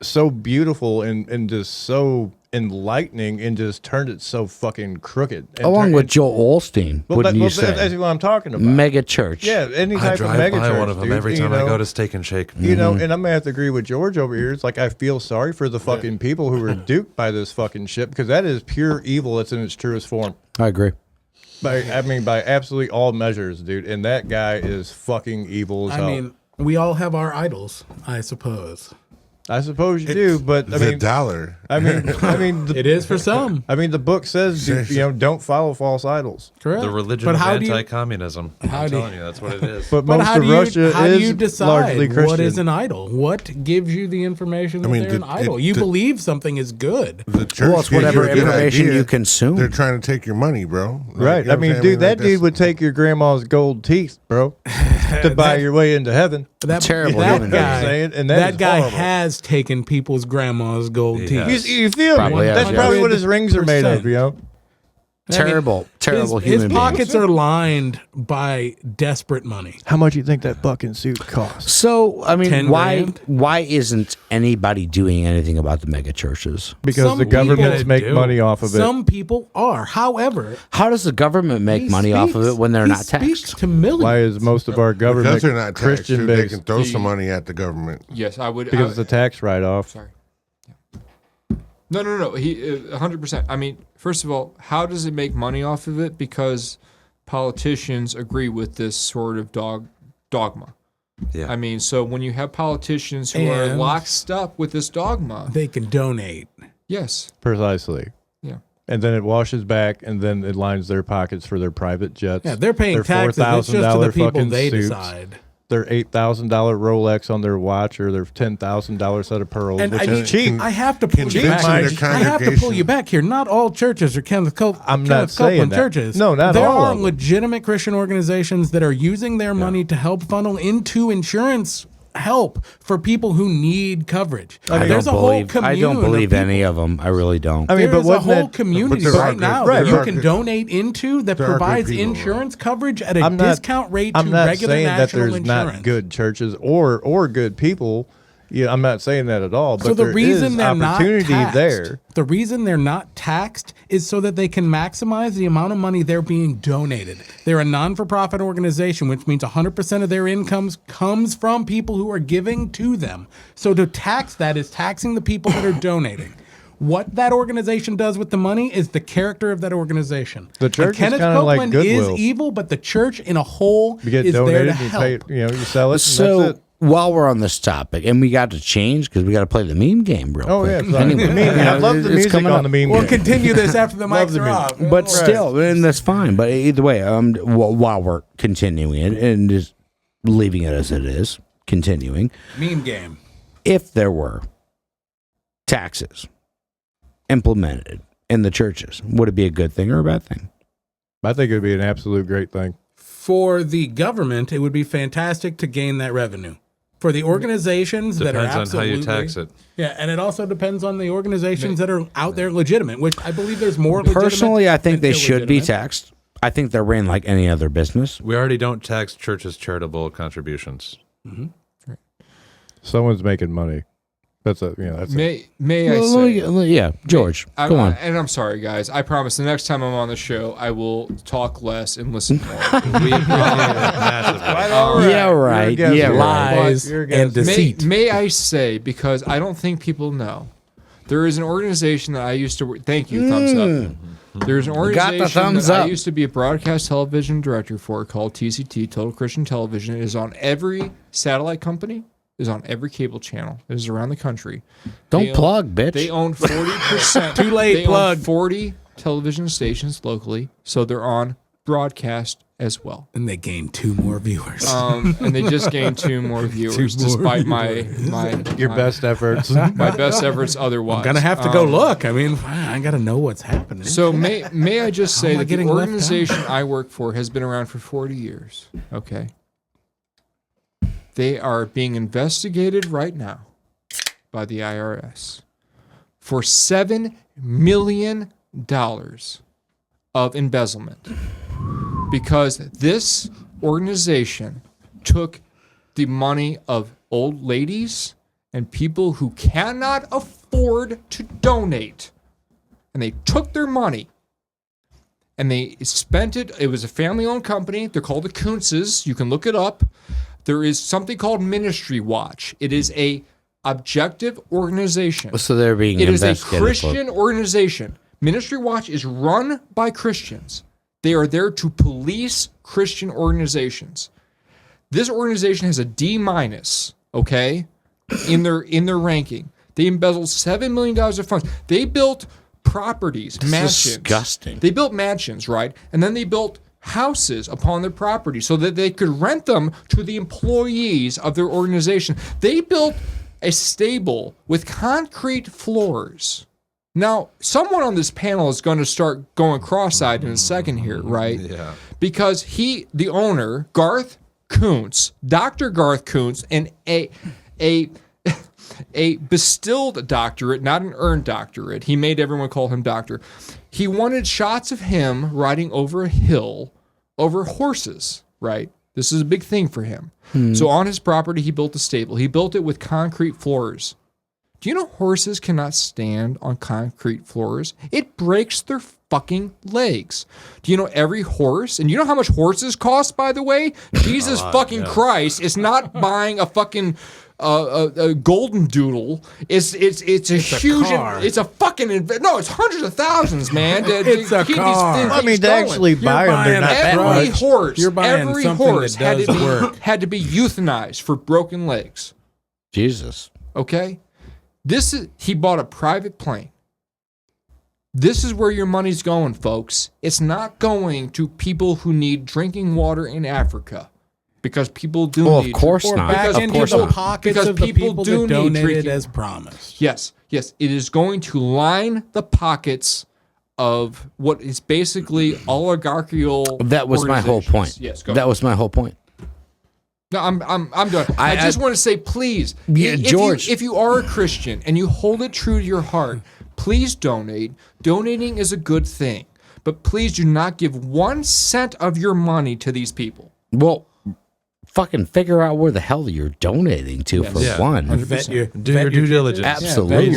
Speaker 10: so beautiful and just so enlightening and just turned it so fucking crooked. And
Speaker 5: Along with Joel Osteen, wouldn't you say?
Speaker 10: That's what I'm talking about.
Speaker 5: Mega church.
Speaker 10: Yeah, any type of
Speaker 2: I
Speaker 10: mega
Speaker 2: drive by
Speaker 10: church.
Speaker 2: one of them
Speaker 10: dude,
Speaker 2: every time I go to Steak and Shake.
Speaker 10: You know, and I'm gonna have to agree with George over here. It's like I feel sorry for the fucking people who were duped by this fucking shit, because that is pure evil. It's in its truest form.
Speaker 5: I agree.
Speaker 10: By absolutely all measures, dude. And that guy is fucking evil as hell.
Speaker 9: I mean, we all have our idols, I suppose.
Speaker 10: I suppose you do, but
Speaker 7: the dollar.
Speaker 10: I mean,
Speaker 9: it is for some.
Speaker 10: I mean, the book says, don't follow false idols.
Speaker 9: Correct.
Speaker 2: The religion
Speaker 9: But
Speaker 2: of
Speaker 9: how do you-
Speaker 2: anti-communism. I'm telling you, that's what it is.
Speaker 10: But
Speaker 9: But
Speaker 10: most
Speaker 9: how
Speaker 10: of
Speaker 9: do you,
Speaker 10: Russia
Speaker 9: how do
Speaker 10: is
Speaker 9: you decide
Speaker 10: largely Christian.
Speaker 9: what is an idol? What gives you the information that
Speaker 7: I mean,
Speaker 9: they're an idol? You believe something is good.
Speaker 7: The church
Speaker 5: Well, it's
Speaker 7: gives
Speaker 5: whatever
Speaker 7: you a good
Speaker 5: information
Speaker 7: idea.
Speaker 5: you consume.
Speaker 7: They're trying to take your money, bro.
Speaker 10: Right.
Speaker 7: You know
Speaker 10: I mean,
Speaker 7: what I'm
Speaker 10: dude,
Speaker 7: saying?
Speaker 10: that dude would take your grandma's gold teeth, bro, to buy your way into heaven.
Speaker 5: Terrible
Speaker 10: that
Speaker 5: human
Speaker 10: guy,
Speaker 5: being.
Speaker 10: and
Speaker 9: that
Speaker 10: is
Speaker 9: guy
Speaker 10: horrible.
Speaker 9: has taken people's grandma's gold teeth.
Speaker 10: You feel
Speaker 5: Probably
Speaker 10: me?
Speaker 5: has,
Speaker 10: That's
Speaker 5: yeah.
Speaker 10: probably what his rings are made of, you know?
Speaker 5: Terrible
Speaker 9: His
Speaker 5: human
Speaker 9: pockets
Speaker 5: beings.
Speaker 9: are lined by desperate money.
Speaker 10: How much do you think that fucking suit costs?
Speaker 5: So, I mean,
Speaker 9: 10 grand?
Speaker 5: why isn't anybody doing anything about the mega churches?
Speaker 10: Because
Speaker 9: Some
Speaker 10: the governments
Speaker 9: people
Speaker 10: make
Speaker 9: do.
Speaker 10: money off of it.
Speaker 9: Some people are. However,
Speaker 5: How does the government make
Speaker 9: he
Speaker 5: money off of
Speaker 9: speaks-
Speaker 5: it when they're
Speaker 9: he
Speaker 5: not
Speaker 9: speaks
Speaker 5: taxed?
Speaker 9: to millions.
Speaker 10: Why is most of our government
Speaker 7: Because they're not taxed,
Speaker 10: Christian
Speaker 7: too, they
Speaker 10: based?
Speaker 7: can throw some money at the government.
Speaker 1: Yes, I would.
Speaker 10: Because it's a tax write-off.
Speaker 1: Sorry. No. He 100%. I mean, first of all, how does it make money off of it? Because politicians agree with this sort of dogma.
Speaker 2: Yeah.
Speaker 1: I mean, so when you have politicians who are
Speaker 9: And-
Speaker 1: locked up with this dogma,
Speaker 9: They can donate.
Speaker 1: yes,
Speaker 10: Precisely.
Speaker 1: yeah.
Speaker 10: And then it washes back, and then it lines their pockets for their private jets.
Speaker 9: Yeah, they're paying
Speaker 10: their
Speaker 9: taxes. It's just to the
Speaker 10: $4,000
Speaker 9: people
Speaker 10: fucking
Speaker 9: they
Speaker 10: suits,
Speaker 9: decide.
Speaker 10: Their $8,000 Rolex on their watch, or their $10,000 set of pearls,
Speaker 9: And
Speaker 10: which
Speaker 9: I mean,
Speaker 10: is cheap.
Speaker 9: I have to pull you
Speaker 7: convince
Speaker 9: back.
Speaker 7: their
Speaker 9: I have to pull
Speaker 7: congregation.
Speaker 9: you back here. Not all churches are Kenneth
Speaker 10: I'm not
Speaker 9: Copeland
Speaker 10: saying that.
Speaker 9: churches.
Speaker 10: No, not
Speaker 9: there
Speaker 10: all
Speaker 9: are
Speaker 10: of them.
Speaker 9: legitimate Christian organizations that are using their money to help funnel into insurance help for people who need coverage. There's a whole community.
Speaker 5: I don't believe any of them. I really don't.
Speaker 10: I mean, but
Speaker 9: There's a
Speaker 10: wasn't
Speaker 9: whole
Speaker 10: it-
Speaker 9: community
Speaker 7: but there are
Speaker 9: right
Speaker 7: good-
Speaker 9: now
Speaker 10: right,
Speaker 9: that you
Speaker 10: there are
Speaker 9: can
Speaker 7: good-
Speaker 9: donate into that
Speaker 7: there are good
Speaker 9: provides
Speaker 7: people,
Speaker 9: insurance coverage at a
Speaker 10: I'm not-
Speaker 9: discount rate to
Speaker 10: I'm not
Speaker 9: regular
Speaker 10: saying that
Speaker 9: national
Speaker 10: there's
Speaker 9: insurance.
Speaker 10: not good churches or good people. Yeah, I'm not saying that at all. But
Speaker 9: So the
Speaker 10: there
Speaker 9: reason
Speaker 10: is
Speaker 9: they're not
Speaker 10: opportunity
Speaker 9: taxed,
Speaker 10: there.
Speaker 9: the reason they're not taxed is so that they can maximize the amount of money they're being donated. They're a non-for-profit organization, which means 100% of their incomes comes from people who are giving to them. So to tax that is taxing the people that are donating. What that organization does with the money is the character of that organization.
Speaker 10: The church
Speaker 9: And Kenneth
Speaker 10: is kind of like
Speaker 9: Copeland is
Speaker 10: Goodwill.
Speaker 9: evil, but the church in a whole
Speaker 10: You get
Speaker 9: is there
Speaker 10: donated,
Speaker 9: to
Speaker 10: and you
Speaker 9: help.
Speaker 10: pay. You sell it.
Speaker 5: So
Speaker 10: and that's it.
Speaker 5: while we're on this topic, and we got to change because we got to play the meme game real
Speaker 10: Oh
Speaker 5: quick.
Speaker 10: yeah, sorry.
Speaker 5: Anyway,
Speaker 10: The meme. I love the
Speaker 5: it's
Speaker 10: music
Speaker 5: coming
Speaker 10: on
Speaker 5: up.
Speaker 10: the meme.
Speaker 9: We'll
Speaker 10: game.
Speaker 9: continue this after the
Speaker 10: Love
Speaker 9: mics
Speaker 10: the
Speaker 9: are
Speaker 10: meme.
Speaker 9: off.
Speaker 5: But still, and that's fine. But either way, while we're continuing it and just leaving it as it is, continuing,
Speaker 9: Meme game.
Speaker 5: if there were taxes implemented in the churches, would it be a good thing or a bad thing?
Speaker 10: I think it would be an absolute great thing.
Speaker 9: For the government, it would be fantastic to gain that revenue. For the organizations that are
Speaker 2: Depends on how
Speaker 9: absolutely,
Speaker 2: you tax it.
Speaker 9: Yeah, and it also depends on the organizations that are out there legitimate, which I believe there's more legitimate.
Speaker 5: Personally, I think
Speaker 9: than
Speaker 5: they should be
Speaker 9: illegitimate.
Speaker 5: taxed. I think they're ran like any other business.
Speaker 2: We already don't tax churches' charitable contributions.
Speaker 10: Someone's making money. That's a that's a,
Speaker 1: May I say?
Speaker 5: Yeah, George, go on.
Speaker 1: And I'm sorry, guys. I promise the next time I'm on the show, I will talk less and listen more.
Speaker 5: Yeah, right.
Speaker 10: You're a
Speaker 5: Yeah,
Speaker 10: guest.
Speaker 5: right.
Speaker 9: Lies
Speaker 10: You're a
Speaker 9: and
Speaker 10: guest.
Speaker 9: deceit.
Speaker 1: May I say, because I don't think people know, there is an organization that I used to work. Thank you, thumbs up. There's an
Speaker 5: Got the
Speaker 1: organization
Speaker 5: thumbs
Speaker 1: that I
Speaker 5: up.
Speaker 1: used to be a broadcast television director for called TCT, Total Christian Television. It is on every satellite company. Is on every cable channel. It is around the country.
Speaker 5: Don't
Speaker 1: They own-
Speaker 5: plug, bitch.
Speaker 1: They own 40%.
Speaker 9: Too late,
Speaker 1: They
Speaker 9: plug.
Speaker 1: own 40 television stations locally, so they're on broadcast as well.
Speaker 9: And they gain 2 more viewers.
Speaker 1: And they just gained 2 more viewers, despite my
Speaker 10: your best efforts.
Speaker 1: my best efforts otherwise.
Speaker 9: Gonna have to go look. I mean, I gotta know what's happening.
Speaker 1: So may I just say
Speaker 9: am I
Speaker 1: that the
Speaker 9: getting left out?
Speaker 1: organization I work for has been around for 40 years. Okay. They are being investigated right now by the IRS for $7 million of embezzlement because this organization took the money of old ladies and people who cannot afford to donate, and they took their money and they spent it. It was a family-owned company. They're called the Kuntzes. You can look it up. There is something called Ministry Watch. It is a objective organization.
Speaker 5: So they're being
Speaker 1: It is a
Speaker 5: investigated.
Speaker 1: Christian organization. Ministry Watch is run by Christians. They are there to police Christian organizations. This organization has a D-, okay, in their ranking. They embezzled $7 million of funds. They built properties, mansions.
Speaker 5: disgusting.
Speaker 1: They built mansions, right? And then they built houses upon their property so that they could rent them to the employees of their organization. They built a stable with concrete floors. Now, someone on this panel is going to start going cross-eyed in a second here, right?
Speaker 2: Yeah.
Speaker 1: Because the owner, Garth Koontz, Dr. Garth Koontz, and a bestilled doctorate, not an earned doctorate. He made everyone call him doctor. He wanted shots of him riding over a hill over horses, right? This is a big thing for him. So on his property, he built a stable. He built it with concrete floors. Do you know horses cannot stand on concrete floors? It breaks their fucking legs. Do you know every horse? And you know how much horses cost, by the way? Jesus fucking Christ is not buying a fucking a golden doodle. It's a huge. It's a fucking. No, it's hundreds of thousands, man.
Speaker 9: It's a car.
Speaker 10: I mean, to actually buy them, they're not that
Speaker 1: every
Speaker 10: much.
Speaker 1: horse.
Speaker 9: You're buying
Speaker 1: every
Speaker 9: something
Speaker 1: horse
Speaker 9: that does work.
Speaker 1: had to be euthanized for broken legs.
Speaker 5: Jesus.
Speaker 1: Okay, he bought a private plane. This is where your money's going, folks. It's not going to people who need drinking water in Africa. Because people do
Speaker 5: Well,
Speaker 1: need
Speaker 5: of course
Speaker 1: or
Speaker 5: not.
Speaker 9: Back
Speaker 1: because
Speaker 9: into
Speaker 5: course
Speaker 9: the
Speaker 5: not.
Speaker 9: pockets
Speaker 1: Because
Speaker 9: of the
Speaker 1: people
Speaker 9: people
Speaker 1: do
Speaker 9: that
Speaker 1: need
Speaker 9: donated
Speaker 1: drinking-
Speaker 9: as promised.
Speaker 1: Yes, it is going to line the pockets of what is basically oligarchical.
Speaker 5: That was my whole
Speaker 1: organizations.
Speaker 5: point.
Speaker 1: Yes, go
Speaker 5: That
Speaker 1: ahead.
Speaker 5: was my whole point.
Speaker 1: No, I'm done. I just want to say, please,
Speaker 5: Yeah, George.
Speaker 1: if you are a Christian and you hold it true to your heart, please donate. Donating is a good thing, but please do not give 1 cent of your money to these people.
Speaker 5: Well, fucking figure out where the hell you're donating to for
Speaker 2: Yeah.
Speaker 5: one.
Speaker 2: Do your due diligence.
Speaker 5: Absolutely.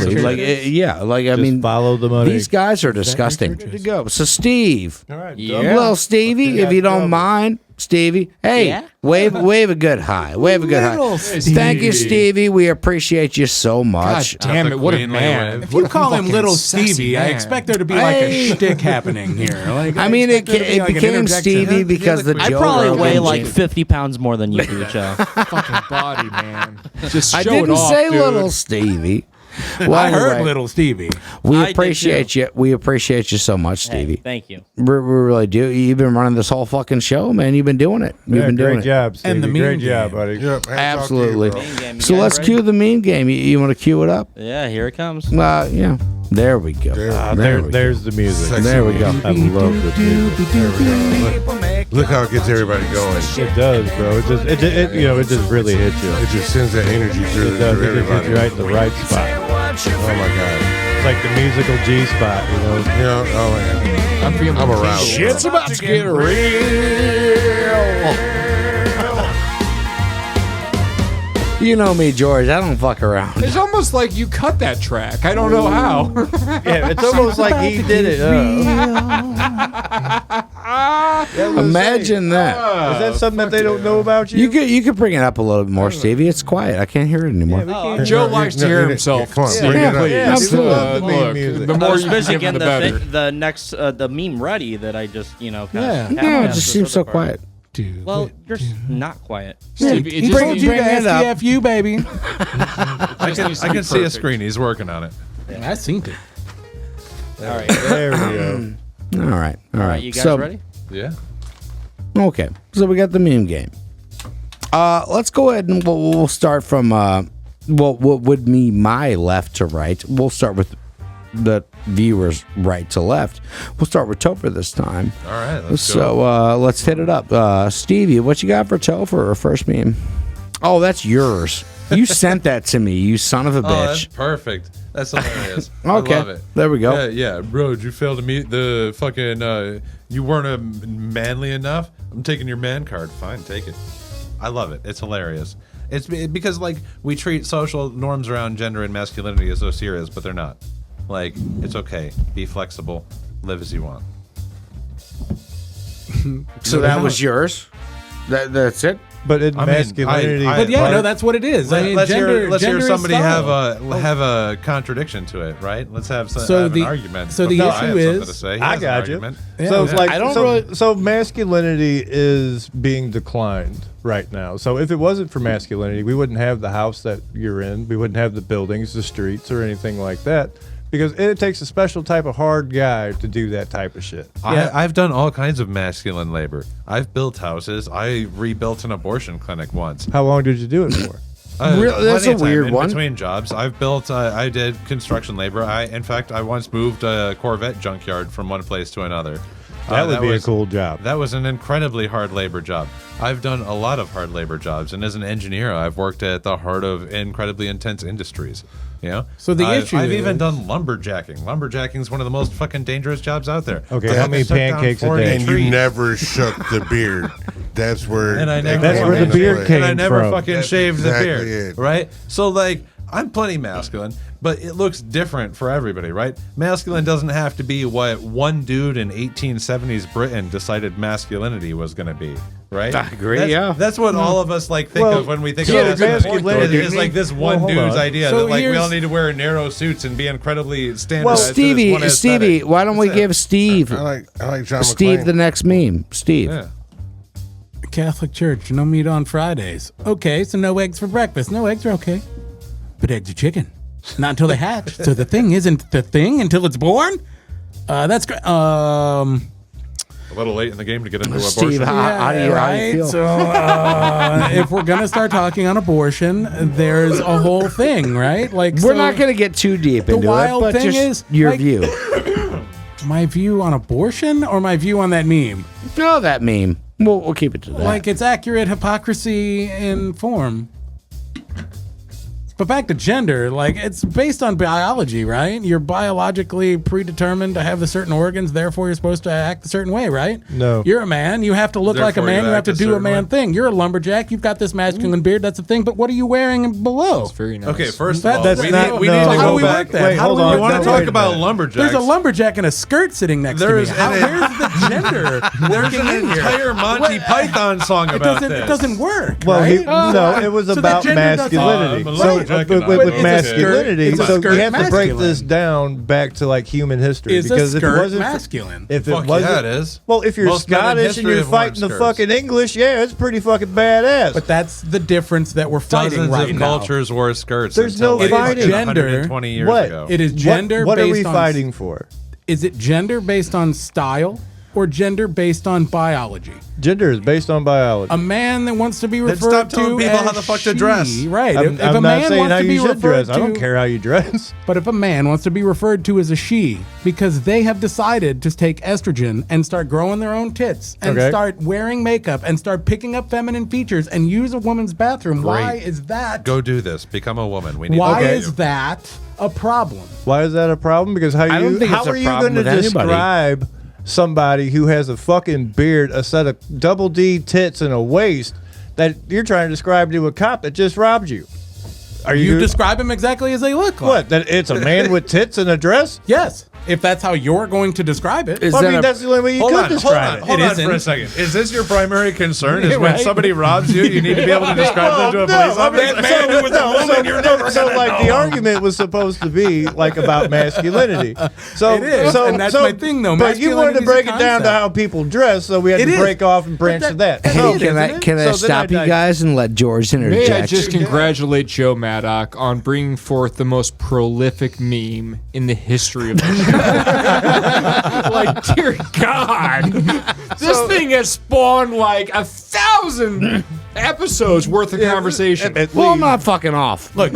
Speaker 5: I mean,
Speaker 10: follow the money.
Speaker 5: these guys are disgusting. To go. So, Steve,
Speaker 10: All right,
Speaker 5: little Stevie, if you don't mind, Stevie, hey, wave a good hi. Wave a good hi. Thank you, Stevie. We appreciate you so much.
Speaker 1: God damn it, what a
Speaker 2: Queenly
Speaker 1: man.
Speaker 2: wave.
Speaker 9: If you call him
Speaker 1: fucking
Speaker 9: Little
Speaker 1: sexy
Speaker 9: Stevie, I
Speaker 1: man.
Speaker 9: expect there to be like a shtick happening here. Like,
Speaker 5: I mean, it
Speaker 9: expect there to be like an
Speaker 5: became
Speaker 9: interjection.
Speaker 5: Stevie because the
Speaker 2: I
Speaker 5: Joe
Speaker 11: I probably
Speaker 5: Rogan
Speaker 11: weigh like
Speaker 5: Jim-
Speaker 11: 50 pounds more than you do, Joe.
Speaker 1: Fucking body, man. Just show
Speaker 5: I
Speaker 1: it
Speaker 5: didn't
Speaker 1: off,
Speaker 5: say
Speaker 1: dude.
Speaker 5: little Stevie. Well,
Speaker 9: I heard
Speaker 5: anyway,
Speaker 9: Little Stevie.
Speaker 5: We
Speaker 11: I did
Speaker 5: appreciate
Speaker 11: too.
Speaker 5: you. We appreciate you so much, Stevie.
Speaker 11: Hey, thank you.
Speaker 5: We really do. You've been running this whole fucking show, man. You've been doing it. You've been doing
Speaker 10: great
Speaker 5: it.
Speaker 10: job, Stevie.
Speaker 9: And the
Speaker 10: great
Speaker 9: meme
Speaker 10: job,
Speaker 9: game.
Speaker 10: buddy.
Speaker 7: Yep, hats off to you,
Speaker 5: Absolutely.
Speaker 7: bro.
Speaker 11: Main game, you
Speaker 5: So
Speaker 11: guys
Speaker 5: let's
Speaker 11: ready?
Speaker 5: cue the meme game. You want to cue it up?
Speaker 11: Yeah, here it comes.
Speaker 5: Yeah. There we go. There we go.
Speaker 10: There's the music.
Speaker 7: Sexy
Speaker 5: There we go.
Speaker 10: I love the music. There we go.
Speaker 7: Look how it gets everybody going.
Speaker 10: It does, bro. It just really hits you.
Speaker 7: It just sends that energy through,
Speaker 10: It does.
Speaker 7: through
Speaker 10: It just hits
Speaker 7: everybody.
Speaker 10: you right in the right spot.
Speaker 7: Oh my god.
Speaker 10: It's like the musical G spot, you know.
Speaker 7: Yeah. Oh man.
Speaker 1: I'm feeling
Speaker 7: I'm aroused.
Speaker 1: Shit's
Speaker 5: about to get real. You know me, George. I don't fuck around.
Speaker 1: It's almost like you cut that track. I don't know how.
Speaker 10: Yeah, it's almost like he did it.
Speaker 5: Imagine that.
Speaker 10: Is that something that they don't know about you?
Speaker 5: You could bring it up a little bit more, Stevie. It's quiet. I can't hear it anymore.
Speaker 1: Joe likes to hear himself.
Speaker 7: Come on,
Speaker 1: Steve,
Speaker 7: bring it up.
Speaker 1: please.
Speaker 10: Yeah,
Speaker 5: absolutely.
Speaker 1: Look,
Speaker 10: music.
Speaker 1: the
Speaker 11: I
Speaker 1: more
Speaker 11: was
Speaker 1: you
Speaker 11: busy
Speaker 1: give him,
Speaker 11: getting
Speaker 1: the better.
Speaker 11: the next the meme ready that I just kind of
Speaker 5: Yeah, it just seems so quiet.
Speaker 11: Well, you're not quiet.
Speaker 1: Steve, it
Speaker 5: Bring
Speaker 1: just
Speaker 5: it
Speaker 1: needs-
Speaker 5: to your hand up.
Speaker 9: STFU, baby.
Speaker 2: I can see a screen. He's working on it.
Speaker 9: I seen it.
Speaker 11: All right,
Speaker 10: There we go.
Speaker 5: All right.
Speaker 11: all right, you guys
Speaker 5: So-
Speaker 11: ready?
Speaker 2: Yeah.
Speaker 5: Okay, so we got the meme game. Let's go ahead and we'll start from what would be my left to right. We'll start with the viewers right to left. We'll start with Topher this time.
Speaker 2: All right. Let's go.
Speaker 5: So let's hit it up. Stevie, what you got for Topher or first meme? Oh, that's yours. You sent that to me, you son of a
Speaker 2: Oh, that's
Speaker 5: bitch.
Speaker 2: perfect. That's hilarious.
Speaker 5: Okay,
Speaker 2: I love it.
Speaker 5: there we go.
Speaker 2: Yeah, bro, did you fail to meet the fucking, you weren't manly enough? I'm taking your man card. Fine, take it. I love it. It's hilarious. It's because, like, we treat social norms around gender and masculinity as so serious, but they're not. Like, it's okay. Be flexible. Live as you want.
Speaker 5: So that was yours? That's it?
Speaker 10: But in
Speaker 2: I mean,
Speaker 10: masculinity,
Speaker 2: I-
Speaker 9: But yeah,
Speaker 2: Like-
Speaker 9: no, that's what it is. I mean,
Speaker 2: let's
Speaker 9: gender,
Speaker 2: hear
Speaker 9: gender is
Speaker 2: somebody have
Speaker 9: style.
Speaker 2: have a contradiction to it, right? Let's have,
Speaker 9: So
Speaker 2: have
Speaker 9: the-
Speaker 2: an argument.
Speaker 9: so the
Speaker 2: No,
Speaker 9: issue
Speaker 2: I have something
Speaker 9: is-
Speaker 2: to say. He
Speaker 10: I
Speaker 2: has an
Speaker 10: got you.
Speaker 2: argument.
Speaker 10: So it's like
Speaker 5: I don't
Speaker 10: so,
Speaker 5: really-
Speaker 10: so masculinity is being declined right now. So if it wasn't for masculinity, we wouldn't have the house that you're in. We wouldn't have the buildings, the streets, or anything like that. Because it takes a special type of hard guy to do that type of shit.
Speaker 2: I've done all kinds of masculine labor. I've built houses. I rebuilt an abortion clinic once.
Speaker 10: How long did you do it for?
Speaker 5: Really? That's
Speaker 2: plenty
Speaker 5: a
Speaker 2: of time
Speaker 5: weird
Speaker 2: in
Speaker 5: one.
Speaker 2: Between jobs, I've built. I did construction labor. In fact, I once moved a Corvette junkyard from one place to another.
Speaker 10: That would be a cool job.
Speaker 2: That was an incredibly hard labor job. I've done a lot of hard labor jobs, and as an engineer, I've worked at the heart of incredibly intense industries. You know,
Speaker 9: So the issue
Speaker 2: I've
Speaker 9: is-
Speaker 2: even done lumberjacking. Lumberjacking is one of the most fucking dangerous jobs out there.
Speaker 10: Okay,
Speaker 2: I
Speaker 10: how
Speaker 2: have to
Speaker 10: many
Speaker 2: shut down
Speaker 10: pancakes a
Speaker 2: 40
Speaker 10: day?
Speaker 7: And you
Speaker 2: trees.
Speaker 7: never shook the beard. That's where
Speaker 2: And I never,
Speaker 10: That's where the beard
Speaker 7: play.
Speaker 10: came
Speaker 2: and I never
Speaker 10: from.
Speaker 2: fucking
Speaker 7: That's
Speaker 2: shaved the
Speaker 7: exactly
Speaker 2: beard,
Speaker 7: it.
Speaker 2: right? So like, I'm plenty masculine, but it looks different for everybody, right? Masculine doesn't have to be what one dude in 1870s Britain decided masculinity was going to be, right?
Speaker 5: I agree,
Speaker 2: That's,
Speaker 5: yeah.
Speaker 2: that's what all of us like think
Speaker 10: Well,
Speaker 2: of when we think
Speaker 10: yeah,
Speaker 2: of
Speaker 10: masculinity.
Speaker 2: It's like this one
Speaker 10: Well, hold
Speaker 2: dude's
Speaker 10: on.
Speaker 2: idea
Speaker 9: So
Speaker 2: that like we
Speaker 9: here's-
Speaker 2: all need to wear narrow suits and be incredibly
Speaker 5: Well,
Speaker 2: standardized. to this one
Speaker 5: Stevie,
Speaker 2: aesthetic.
Speaker 5: why don't we
Speaker 2: That's it.
Speaker 5: give Steve
Speaker 7: I like John
Speaker 5: Steve
Speaker 7: McClane.
Speaker 5: the next meme? Steve.
Speaker 2: Yeah.
Speaker 9: Catholic Church, no meat on Fridays. Okay, so no eggs for breakfast. No eggs are okay. But eggs are chicken. Not until they hatch. So the thing isn't the thing until it's born? That's great.
Speaker 2: A little late in the game to get into
Speaker 5: Steve,
Speaker 2: abortion.
Speaker 5: how do you
Speaker 9: right?
Speaker 5: feel?
Speaker 9: So if we're going to start talking on abortion, there's a whole thing, right? Like
Speaker 5: We're
Speaker 9: so
Speaker 5: not going to get too deep
Speaker 9: the
Speaker 5: into it,
Speaker 9: wild
Speaker 5: but
Speaker 9: thing
Speaker 5: just
Speaker 9: is,
Speaker 5: your
Speaker 9: like-
Speaker 5: view.
Speaker 9: my view on abortion or my view on that meme?
Speaker 5: No, that meme. We'll keep it to that.
Speaker 9: Like it's accurate hypocrisy in form. But back to gender, like it's based on biology, right? You're biologically predetermined to have the certain organs, therefore you're supposed to act a certain way, right?
Speaker 10: No.
Speaker 9: You're a man, you have to look like a
Speaker 2: Therefore,
Speaker 9: man,
Speaker 2: you
Speaker 9: you have
Speaker 2: act
Speaker 9: to
Speaker 2: a
Speaker 9: do a
Speaker 2: certain
Speaker 9: man
Speaker 2: way.
Speaker 9: thing. You're a lumberjack, you've got this masculine beard, that's a thing, but what are you wearing below?
Speaker 1: It's very nice.
Speaker 2: Okay, first of
Speaker 9: That-
Speaker 2: all,
Speaker 9: that's
Speaker 2: we
Speaker 10: not-
Speaker 2: need, we
Speaker 10: no.
Speaker 2: need
Speaker 10: So
Speaker 2: to
Speaker 10: how
Speaker 2: go
Speaker 10: do we
Speaker 2: back.
Speaker 9: work that?
Speaker 10: Wait,
Speaker 9: How
Speaker 10: hold
Speaker 9: do we
Speaker 10: on.
Speaker 2: You
Speaker 9: work
Speaker 2: want
Speaker 9: that?
Speaker 2: to
Speaker 10: Wait
Speaker 2: talk
Speaker 10: a
Speaker 2: about
Speaker 10: minute.
Speaker 2: lumberjacks?
Speaker 9: There's a lumberjack in a skirt sitting next to me.
Speaker 2: There's
Speaker 9: How,
Speaker 2: an-
Speaker 9: where's the gender?
Speaker 2: There's
Speaker 9: working
Speaker 2: an
Speaker 9: in here?
Speaker 2: entire Monty Python song
Speaker 9: It
Speaker 2: about
Speaker 9: doesn't,
Speaker 2: this.
Speaker 9: it doesn't work.
Speaker 10: Well,
Speaker 9: right?
Speaker 10: no, it was
Speaker 9: So that
Speaker 10: about
Speaker 9: gender doesn't-
Speaker 10: masculinity.
Speaker 2: I'm a
Speaker 10: So
Speaker 2: lumberjack and
Speaker 10: with
Speaker 2: I'm
Speaker 9: It's a
Speaker 10: masculinity,
Speaker 9: skirt- it's a
Speaker 10: so
Speaker 9: skirt
Speaker 10: you have to break
Speaker 9: masculine.
Speaker 10: this down back to like human history.
Speaker 9: Is a
Speaker 10: because if it
Speaker 9: skirt
Speaker 10: wasn't
Speaker 9: masculine?
Speaker 10: if it
Speaker 2: Fuck
Speaker 10: wasn't,
Speaker 2: yeah, it is.
Speaker 10: Well, if you're
Speaker 2: Most men in
Speaker 10: Scottish and
Speaker 2: history
Speaker 10: you're
Speaker 2: have worn
Speaker 10: fighting the
Speaker 2: skirts.
Speaker 10: fucking English, yeah, it's pretty fucking badass.
Speaker 9: But that's the difference that we're fighting
Speaker 2: Dozens
Speaker 9: right
Speaker 2: of
Speaker 9: now.
Speaker 2: cultures wore skirts.
Speaker 10: There's
Speaker 2: until
Speaker 10: no
Speaker 2: like
Speaker 10: fighting.
Speaker 2: fucking
Speaker 9: Gender.
Speaker 2: 120 years
Speaker 10: what?
Speaker 2: ago.
Speaker 9: It is gender
Speaker 10: What are we
Speaker 9: based on-
Speaker 10: fighting for?
Speaker 9: Is it gender based on style or gender based on biology?
Speaker 10: Gender is based on biology.
Speaker 9: A man that wants to be
Speaker 2: Then
Speaker 9: referred
Speaker 2: stop
Speaker 9: to
Speaker 2: telling people
Speaker 9: as
Speaker 2: how the fuck to
Speaker 9: she,
Speaker 2: dress.
Speaker 9: right?
Speaker 10: I'm
Speaker 9: if a
Speaker 10: not
Speaker 9: man
Speaker 10: saying
Speaker 9: wants
Speaker 10: how
Speaker 9: to be
Speaker 10: you should
Speaker 9: referred
Speaker 10: dress.
Speaker 9: to,
Speaker 10: I don't care how you dress.
Speaker 9: But if a man wants to be referred to as a she because they have decided to take estrogen and start growing their own tits and
Speaker 10: Okay.
Speaker 9: start wearing makeup and start picking up feminine features and use a woman's bathroom, why
Speaker 2: Great.
Speaker 9: is that?
Speaker 2: Go do this. Become a woman. We need
Speaker 9: Why
Speaker 2: to
Speaker 9: is that a problem?
Speaker 10: Why is that a problem? Because how
Speaker 5: don't think
Speaker 10: how
Speaker 5: it's a
Speaker 10: are you
Speaker 5: problem
Speaker 10: going to
Speaker 5: with anybody.
Speaker 10: describe somebody who has a fucking beard, a set of double D tits, and a waist that you're trying to describe to a cop that just robbed you? Are
Speaker 9: You describe them exactly as they look like.
Speaker 10: what? That it's a man with tits and a dress?
Speaker 9: Yes, if that's how you're going to describe it.
Speaker 5: Is
Speaker 10: Well, I
Speaker 5: that
Speaker 10: mean,
Speaker 5: a-
Speaker 10: that's the only way you
Speaker 2: Hold
Speaker 10: could
Speaker 2: on,
Speaker 10: describe it.
Speaker 2: hold on for a
Speaker 9: isn't.
Speaker 2: second. Is this your primary concern? Is when
Speaker 9: Right.
Speaker 2: somebody robs you, you need to be able to describe them to a police officer?
Speaker 10: So like the argument was supposed to be like about masculinity. So
Speaker 9: It is,
Speaker 10: so,
Speaker 9: and that's
Speaker 10: so-
Speaker 9: my thing, though.
Speaker 10: But you wanted to
Speaker 9: Masculinity is a
Speaker 10: break it down to
Speaker 9: concept.
Speaker 10: how people dress, so we had
Speaker 9: It
Speaker 10: to
Speaker 9: is.
Speaker 10: break off and branch
Speaker 9: But
Speaker 10: to that.
Speaker 9: that-
Speaker 5: Hey,
Speaker 10: So-
Speaker 5: can I
Speaker 10: So
Speaker 5: can I
Speaker 10: then
Speaker 5: stop you
Speaker 10: I-
Speaker 5: guys and let George interject?
Speaker 1: May I just congratulate Joe Maddock on bringing forth the most prolific meme in the history of the show. Like, dear God, this thing has spawned like 1,000 episodes worth of conversation.
Speaker 5: Well, I'm not fucking off.
Speaker 9: Look,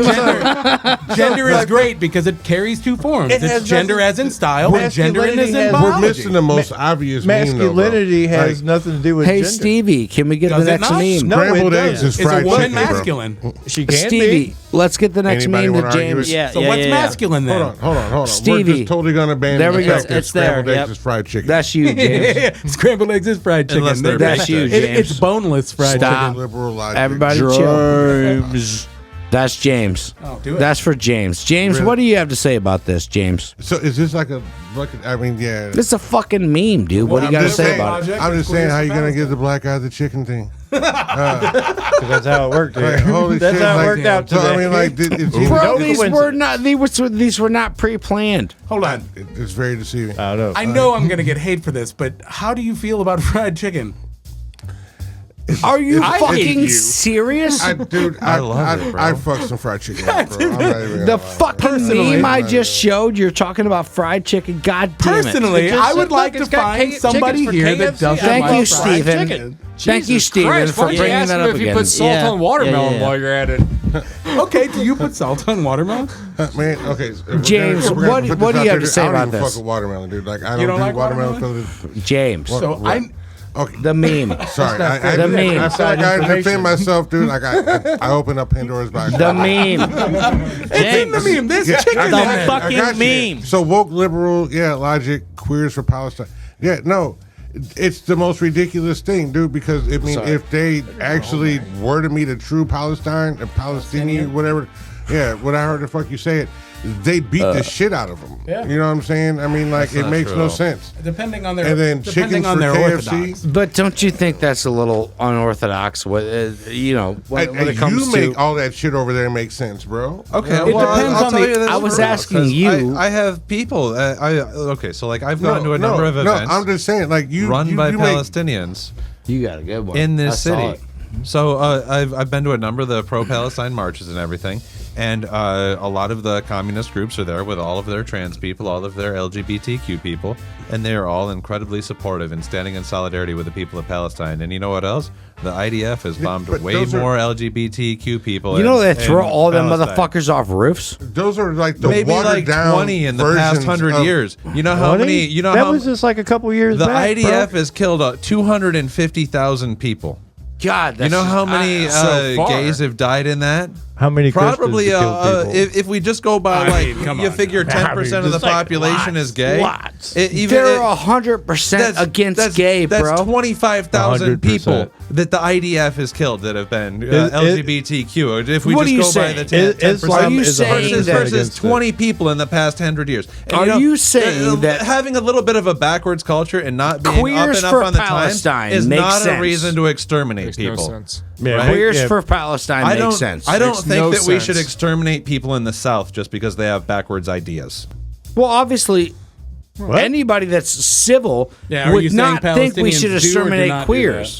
Speaker 9: gender is great because it carries two forms.
Speaker 10: It has
Speaker 9: It's gender
Speaker 10: nothing-
Speaker 9: as in style and gender as
Speaker 10: Masculinity
Speaker 9: in
Speaker 10: has-
Speaker 9: biology.
Speaker 7: We're missing the most obvious meme, though, bro.
Speaker 10: Masculinity has
Speaker 7: Like,
Speaker 10: nothing to do with
Speaker 5: Hey,
Speaker 10: gender.
Speaker 5: Stevie, can we get
Speaker 9: Does
Speaker 5: the
Speaker 9: it
Speaker 5: next
Speaker 9: not?
Speaker 5: meme?
Speaker 10: No,
Speaker 7: Scrambled
Speaker 10: it
Speaker 7: eggs
Speaker 10: doesn't.
Speaker 7: is
Speaker 9: Is a
Speaker 7: fried
Speaker 9: woman
Speaker 7: chicken, bro.
Speaker 9: masculine?
Speaker 10: She can
Speaker 5: Stevie,
Speaker 10: be.
Speaker 5: let's get the next
Speaker 7: Anybody
Speaker 5: meme
Speaker 7: wanna
Speaker 5: that
Speaker 7: argue
Speaker 5: James.
Speaker 7: it?
Speaker 11: Yeah,
Speaker 9: So
Speaker 11: yeah,
Speaker 9: what's
Speaker 11: yeah,
Speaker 9: masculine then?
Speaker 7: Hold on.
Speaker 5: Stevie.
Speaker 7: We're just totally gonna abandon
Speaker 5: There we
Speaker 7: the
Speaker 5: go.
Speaker 7: fact that
Speaker 11: It's there,
Speaker 7: scrambled eggs
Speaker 11: yep.
Speaker 7: is fried chicken.
Speaker 5: That's you, James.
Speaker 9: Scrambled eggs is fried chicken.
Speaker 2: Unless they're
Speaker 5: That's
Speaker 2: baked
Speaker 5: you,
Speaker 2: eggs.
Speaker 5: James.
Speaker 9: It's boneless fried
Speaker 5: Stop.
Speaker 9: chicken.
Speaker 7: Liberal logic.
Speaker 5: Everybody chill. That's James.
Speaker 9: Oh, do it.
Speaker 5: That's for James. James,
Speaker 7: Really?
Speaker 5: what do you have to say about this, James?
Speaker 7: So is this like a fucking? I mean, yeah.
Speaker 5: This is a fucking meme, dude. What do you
Speaker 7: I'm
Speaker 5: got to
Speaker 7: just
Speaker 5: say
Speaker 7: saying-
Speaker 5: about it?
Speaker 7: I'm just saying, how you gonna get the black eye the chicken thing?
Speaker 10: That's how it worked.
Speaker 7: Like,
Speaker 10: Dude.
Speaker 7: holy
Speaker 10: That's
Speaker 7: shit!
Speaker 10: how it
Speaker 7: like,
Speaker 10: worked out
Speaker 7: So
Speaker 10: today.
Speaker 7: I mean, like, it's
Speaker 5: Bro,
Speaker 10: No
Speaker 5: these were
Speaker 10: coincidence.
Speaker 5: not these were not pre-planned.
Speaker 9: Hold on.
Speaker 7: it's very deceiving.
Speaker 10: I don't know.
Speaker 9: I know I'm going to get hate for this, but how do you feel about fried chicken?
Speaker 5: Are you
Speaker 7: I hate
Speaker 5: fucking
Speaker 7: you.
Speaker 5: serious?
Speaker 7: I
Speaker 2: love it, bro.
Speaker 7: I fucked some fried chicken, up, bro. I'm not even gonna
Speaker 5: The
Speaker 7: lie.
Speaker 5: fucking
Speaker 9: Personally-
Speaker 5: meme I just showed, you're talking about fried chicken. God damn it.
Speaker 9: Personally, I would like to
Speaker 10: it's got
Speaker 9: find
Speaker 10: chickens
Speaker 9: somebody
Speaker 10: for
Speaker 9: here that
Speaker 10: KFC.
Speaker 9: doesn't
Speaker 5: Thank
Speaker 9: like
Speaker 5: you,
Speaker 9: fried
Speaker 5: Stephen.
Speaker 9: chicken.
Speaker 5: Thank you,
Speaker 1: Jesus
Speaker 5: Steven,
Speaker 1: Christ,
Speaker 5: for
Speaker 1: why don't you
Speaker 5: bringing
Speaker 1: ask
Speaker 5: that
Speaker 1: him
Speaker 5: up
Speaker 1: if he
Speaker 5: again.
Speaker 1: put salt
Speaker 11: Yeah,
Speaker 1: on watermelon
Speaker 11: yeah, yeah.
Speaker 1: while you're at it?
Speaker 9: Okay, do you put salt on watermelon?
Speaker 7: Man, okay.
Speaker 5: James, what do you have to say about
Speaker 7: I don't even
Speaker 5: this?
Speaker 7: fuck with watermelon, dude. Like, I
Speaker 9: You
Speaker 7: don't do
Speaker 9: don't like
Speaker 7: watermelon.
Speaker 5: James,
Speaker 9: So
Speaker 7: Okay.
Speaker 5: the meme.
Speaker 7: Sorry, I
Speaker 5: The
Speaker 7: feel
Speaker 5: meme.
Speaker 7: like I defend myself, dude. Like I open up Pandora's box.
Speaker 5: The meme.
Speaker 9: It's in the meme. This
Speaker 7: Yeah,
Speaker 9: chicken.
Speaker 7: I got you.
Speaker 11: fucking
Speaker 7: I got you.
Speaker 11: meme.
Speaker 7: So woke liberal, yeah, logic, queers for Palestine. Yeah, no, it's the most ridiculous thing, dude. Because I mean, if they actually were to meet a true Palestinian, whatever, yeah, what I heard the fuck you say it, they beat the shit out of them.
Speaker 9: Yeah.
Speaker 7: You know what I'm saying? I mean, like it makes no
Speaker 2: true.
Speaker 7: sense.
Speaker 9: Depending on their
Speaker 7: And then
Speaker 9: depending
Speaker 7: chickens
Speaker 9: on
Speaker 7: for
Speaker 9: their
Speaker 7: KFC.
Speaker 9: orthodox.
Speaker 5: But don't you think that's a little unorthodox? When it comes
Speaker 7: You
Speaker 5: to
Speaker 7: make all that shit over there make sense, bro.
Speaker 2: Okay,
Speaker 9: It
Speaker 2: well,
Speaker 9: depends
Speaker 2: I'll
Speaker 9: on
Speaker 2: tell
Speaker 9: the-
Speaker 2: you this
Speaker 5: I was
Speaker 2: for real,
Speaker 5: asking
Speaker 2: 'cause
Speaker 5: you-
Speaker 2: I have people. Okay, so like I've gone to a number of events
Speaker 7: No, I'm just saying, like you
Speaker 2: run
Speaker 7: you,
Speaker 2: by
Speaker 7: you make-
Speaker 2: Palestinians
Speaker 5: you got a good one
Speaker 2: in
Speaker 5: I
Speaker 2: this
Speaker 5: saw
Speaker 2: city.
Speaker 5: it.
Speaker 2: So I've been to a number of the pro-Palestine marches and everything, and a lot of the communist groups are there with all of their trans people, all of their LGBTQ people, and they are all incredibly supportive and standing in solidarity with the people of Palestine. And you know what else? The IDF has bombed
Speaker 7: but
Speaker 2: way
Speaker 7: those are-
Speaker 2: more LGBTQ people.
Speaker 5: You know
Speaker 2: in-
Speaker 5: they throw
Speaker 2: in
Speaker 5: all them
Speaker 2: Palestine.
Speaker 5: motherfuckers off roofs.
Speaker 7: Those are like the
Speaker 2: Maybe
Speaker 7: watered
Speaker 2: like
Speaker 7: down
Speaker 2: 20 in the past
Speaker 7: versions
Speaker 2: 100
Speaker 7: of-
Speaker 2: years. You know how
Speaker 10: 20?
Speaker 2: many? You know
Speaker 10: that
Speaker 2: how
Speaker 10: was just like a couple years
Speaker 2: the
Speaker 10: back,
Speaker 2: IDF
Speaker 10: bro.
Speaker 2: has killed 250,000 people.
Speaker 5: God, that's
Speaker 2: You know how many
Speaker 1: so far.
Speaker 2: gays have died in that?
Speaker 10: How many
Speaker 2: Probably,
Speaker 10: Christians killed people?
Speaker 2: if we just go by
Speaker 9: I mean,
Speaker 2: like
Speaker 9: come
Speaker 2: you
Speaker 9: on.
Speaker 2: figure 10% of the
Speaker 10: just like
Speaker 2: population is gay.
Speaker 10: lots.
Speaker 5: they're 100% against gay,
Speaker 2: that's
Speaker 5: bro.
Speaker 2: 25,000 people
Speaker 10: 100%.
Speaker 2: that the IDF has killed that have been
Speaker 10: It-
Speaker 2: LGBTQ. If we
Speaker 5: What are you
Speaker 2: just go by
Speaker 5: saying?
Speaker 2: the 10%,
Speaker 10: Islam
Speaker 5: Are you
Speaker 10: is
Speaker 5: saying
Speaker 10: 100%
Speaker 5: that-
Speaker 2: versus
Speaker 10: against it.
Speaker 2: 20 people in the past 100 years. And,
Speaker 5: Are you saying that
Speaker 2: having a little bit of a backwards culture and not being up
Speaker 5: Queers
Speaker 2: and up
Speaker 5: for
Speaker 2: on the
Speaker 5: Palestine
Speaker 2: times is
Speaker 5: makes
Speaker 2: not
Speaker 5: sense.
Speaker 2: a reason to exterminate
Speaker 1: Makes
Speaker 2: people.
Speaker 1: no sense.
Speaker 10: Yeah,
Speaker 2: right?
Speaker 5: Queers
Speaker 10: yeah.
Speaker 5: for Palestine
Speaker 2: I
Speaker 5: makes
Speaker 2: don't,
Speaker 5: sense.
Speaker 2: I don't
Speaker 1: Makes
Speaker 2: think
Speaker 1: no
Speaker 2: that we should
Speaker 1: sense.
Speaker 2: exterminate people in the South just because they have backwards ideas.
Speaker 5: Well, obviously, anybody that's civil
Speaker 9: Yeah, are
Speaker 5: would
Speaker 9: you saying
Speaker 5: not think we
Speaker 9: Palestinians
Speaker 5: should
Speaker 9: do or do
Speaker 5: exterminate
Speaker 9: not do
Speaker 5: queers.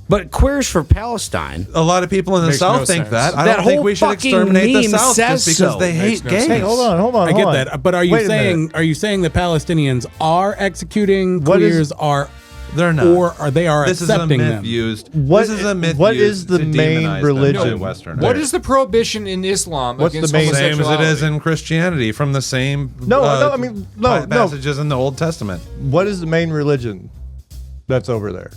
Speaker 5: But queers for Palestine.
Speaker 2: A lot of people in the
Speaker 1: Makes
Speaker 2: South
Speaker 1: no
Speaker 2: think
Speaker 1: sense.
Speaker 2: that. I
Speaker 5: That
Speaker 2: don't think
Speaker 5: whole
Speaker 2: we should
Speaker 5: fucking
Speaker 2: exterminate the
Speaker 5: meme
Speaker 2: South
Speaker 5: says
Speaker 2: just because
Speaker 5: so.
Speaker 2: they hate
Speaker 1: Makes no
Speaker 2: gays.
Speaker 1: sense.
Speaker 10: Hey, hold on.
Speaker 9: I get that, but are you
Speaker 10: Wait a minute.
Speaker 9: saying the Palestinians are executing
Speaker 10: What is-
Speaker 9: queers are
Speaker 2: They're not.
Speaker 9: or are they are
Speaker 2: This is a
Speaker 9: accepting
Speaker 2: myth
Speaker 9: them?
Speaker 2: used.
Speaker 10: What-
Speaker 2: this is a myth
Speaker 10: what
Speaker 2: used
Speaker 10: is the
Speaker 2: to
Speaker 10: main
Speaker 2: demonize them
Speaker 10: religion?
Speaker 2: by Westerners.
Speaker 1: What is the prohibition in Islam
Speaker 10: What's the
Speaker 1: against
Speaker 10: main-
Speaker 2: same as it
Speaker 1: homosexuality?
Speaker 2: is in Christianity from the same
Speaker 10: No, I mean, no.
Speaker 2: passages in the Old Testament.
Speaker 10: What is the main religion that's over there?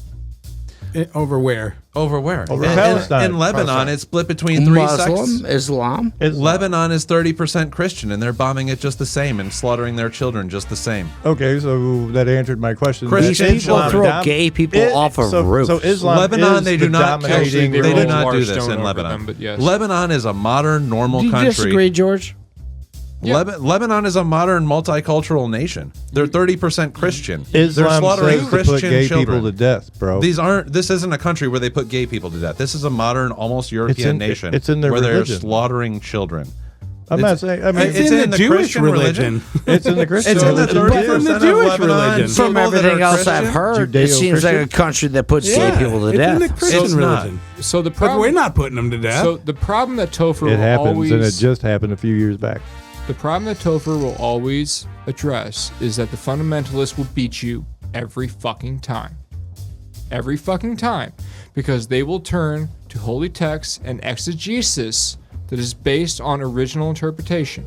Speaker 9: Over where?
Speaker 2: Over where?
Speaker 10: Over
Speaker 2: in,
Speaker 10: Palestine.
Speaker 2: in Lebanon,
Speaker 10: Palestine.
Speaker 2: it's split between three
Speaker 5: Muslim,
Speaker 2: sects.
Speaker 5: Islam.
Speaker 2: Lebanon is 30% Christian, and they're bombing it just the same and slaughtering their children just the same.
Speaker 10: Okay, so that answered my question.
Speaker 2: Christian
Speaker 5: These people
Speaker 2: Islam
Speaker 5: throw gay people off of roofs.
Speaker 10: So Islam
Speaker 2: Lebanon,
Speaker 10: is
Speaker 2: they
Speaker 10: the
Speaker 2: do not kill.
Speaker 10: dominating
Speaker 2: They do
Speaker 10: religion.
Speaker 2: not do
Speaker 1: Large
Speaker 2: this
Speaker 1: stone
Speaker 2: in
Speaker 1: over
Speaker 2: Lebanon.
Speaker 1: them, but yes.
Speaker 2: Lebanon is a modern, normal
Speaker 5: Do you
Speaker 2: country.
Speaker 5: disagree, George?
Speaker 2: Lebanon is a modern, multicultural nation. They're 30% Christian.
Speaker 10: Islam
Speaker 2: They're slaughtering
Speaker 10: says to
Speaker 2: Christian
Speaker 10: put gay
Speaker 2: children.
Speaker 10: people to death, bro.
Speaker 2: This isn't a country where they put gay people to death. This is a modern, almost European nation.
Speaker 10: it's in their
Speaker 2: where
Speaker 10: religion.
Speaker 2: they're slaughtering children.
Speaker 10: I'm not saying. I mean,
Speaker 2: It's in the
Speaker 9: Jewish
Speaker 2: Christian religion.
Speaker 10: it's in the Christian.
Speaker 2: It's in the
Speaker 10: religion.
Speaker 2: 30%
Speaker 9: in the
Speaker 2: of
Speaker 9: Jewish
Speaker 2: Lebanon
Speaker 9: religion.
Speaker 2: people
Speaker 5: From
Speaker 2: that
Speaker 5: everything
Speaker 2: are
Speaker 5: else I've
Speaker 2: Christian.
Speaker 5: heard, it seems like a country that puts gay people to
Speaker 9: it's
Speaker 5: death.
Speaker 9: in the Christian
Speaker 2: It's not.
Speaker 9: religion.
Speaker 1: So the
Speaker 9: But
Speaker 1: problem
Speaker 9: we're not putting them to death.
Speaker 1: So the problem that Topher
Speaker 10: It
Speaker 1: will
Speaker 10: happens,
Speaker 1: always
Speaker 10: and it just happened a few years back.
Speaker 1: the problem that Topher will always address is that the fundamentalists will beat you every fucking time. Every fucking time. Because they will turn to holy texts and exegesis that is based on original interpretation.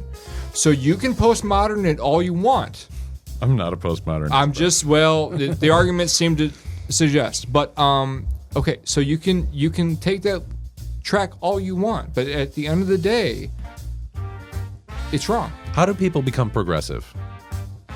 Speaker 1: So you can postmodern it all you want.
Speaker 2: I'm not a postmodern.
Speaker 1: I'm just the arguments seem to suggest. But okay, so you can take that track all you want, but at the end of the day, it's wrong.
Speaker 2: How do people become progressive?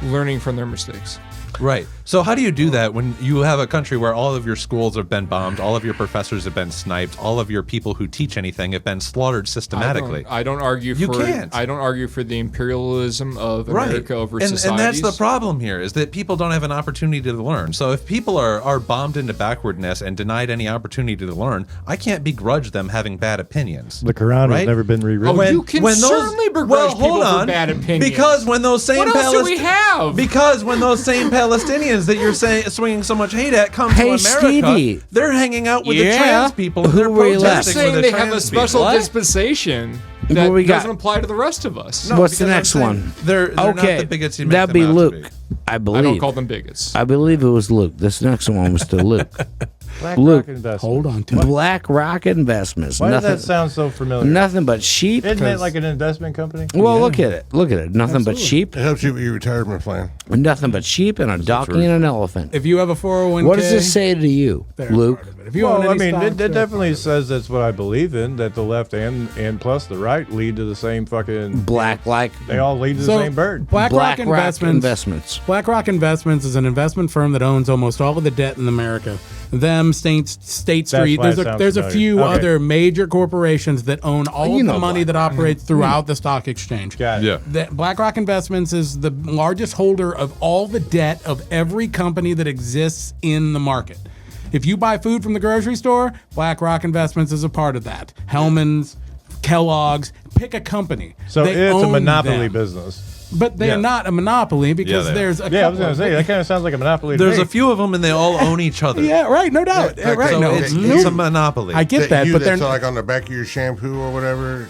Speaker 1: Learning from their mistakes.
Speaker 2: Right. So how do you do that when you have a country where all of your schools have been bombed, all of your professors have been sniped, all of your people who teach anything have been slaughtered systematically?
Speaker 1: I don't argue
Speaker 2: You
Speaker 1: for
Speaker 2: can't.
Speaker 1: I don't argue for the imperialism of
Speaker 2: Right.
Speaker 1: America over
Speaker 2: and
Speaker 1: societies.
Speaker 2: that's the problem here is that people don't have an opportunity to learn. So if people are bombed into backwardness and denied any opportunity to learn, I can't begrudge them having bad opinions.
Speaker 10: The Quran
Speaker 2: Right?
Speaker 10: has never been rewritten.
Speaker 1: you can certainly begrudge people for bad opinions.
Speaker 2: Because when those same
Speaker 1: What else do we have?
Speaker 2: Because when those same Palestinians that you're saying swinging so much hate at come
Speaker 5: Hey,
Speaker 2: to America,
Speaker 5: Stevie.
Speaker 2: they're hanging out with the
Speaker 5: Yeah.
Speaker 2: trans people. And
Speaker 5: Who
Speaker 2: they're
Speaker 5: were you
Speaker 1: They're
Speaker 5: left?
Speaker 2: protesting
Speaker 1: saying
Speaker 2: with
Speaker 1: they
Speaker 2: the
Speaker 1: have a
Speaker 2: trans
Speaker 1: special
Speaker 2: people.
Speaker 1: dispensation
Speaker 5: What
Speaker 1: that
Speaker 5: we got?
Speaker 1: doesn't apply to the rest of us.
Speaker 2: No,
Speaker 5: What's the
Speaker 2: because I'm
Speaker 5: next
Speaker 2: saying
Speaker 5: one?
Speaker 2: They're not
Speaker 5: Okay,
Speaker 2: the bigots you make
Speaker 5: that'd
Speaker 2: them
Speaker 5: be
Speaker 2: out to
Speaker 5: Luke.
Speaker 2: be.
Speaker 5: I
Speaker 1: I
Speaker 5: believe.
Speaker 1: don't call them bigots.
Speaker 5: I believe it was Luke. This next one was to Luke. Luke,
Speaker 10: Investments.
Speaker 9: Hold on to it.
Speaker 5: BlackRock Investments.
Speaker 10: Why does
Speaker 5: nothing,
Speaker 10: that sound so familiar?
Speaker 5: nothing but sheep.
Speaker 10: Isn't it like an investment company?
Speaker 5: Well, look at it. Look at it. Nothing but sheep.
Speaker 7: It helps you with your retirement plan.
Speaker 5: Nothing but sheep and a donkey and an elephant.
Speaker 9: If you have a 401k,
Speaker 5: What does this say to you,
Speaker 9: they're
Speaker 5: Luke?
Speaker 9: part of it. If you own
Speaker 10: Well, I
Speaker 9: any
Speaker 10: mean,
Speaker 9: stocks,
Speaker 10: it
Speaker 9: they're
Speaker 10: definitely
Speaker 9: part of
Speaker 10: says that's what I believe in. That the left and plus the right lead to the same fucking
Speaker 5: Black like
Speaker 10: They all lead to
Speaker 9: it.
Speaker 10: the same bird.
Speaker 9: BlackRock Investments. BlackRock Investments is an investment firm that owns almost all of the debt in America. Them, State Street.
Speaker 10: why it
Speaker 9: There's
Speaker 10: sounds
Speaker 9: a few
Speaker 10: familiar. Okay.
Speaker 9: other major corporations that own all
Speaker 5: You
Speaker 9: of
Speaker 5: know
Speaker 9: the money that
Speaker 5: BlackRock.
Speaker 9: operates throughout the stock exchange.
Speaker 10: Got it.
Speaker 2: Yeah.
Speaker 9: That BlackRock Investments is the largest holder of all the debt of every company that exists in the market. If you buy food from the grocery store, BlackRock Investments is a part of that. Hellman's, Kellogg's, pick a company.
Speaker 10: So
Speaker 9: They
Speaker 10: it's a
Speaker 9: own
Speaker 10: monopoly
Speaker 9: them.
Speaker 10: business.
Speaker 9: But they're
Speaker 2: Yeah.
Speaker 9: not a monopoly because
Speaker 2: they are.
Speaker 9: there's a
Speaker 10: Yeah, I was
Speaker 9: couple
Speaker 10: gonna
Speaker 9: of-
Speaker 10: say that kind of sounds like a monopoly. to
Speaker 2: There's
Speaker 10: me.
Speaker 2: a few of them, and they all own each other.
Speaker 9: Yeah, right, no doubt.
Speaker 7: Yeah,
Speaker 9: right,
Speaker 7: so
Speaker 9: no,
Speaker 2: It's a monopoly.
Speaker 9: I get that, but they're
Speaker 7: so like on the back of your shampoo or whatever,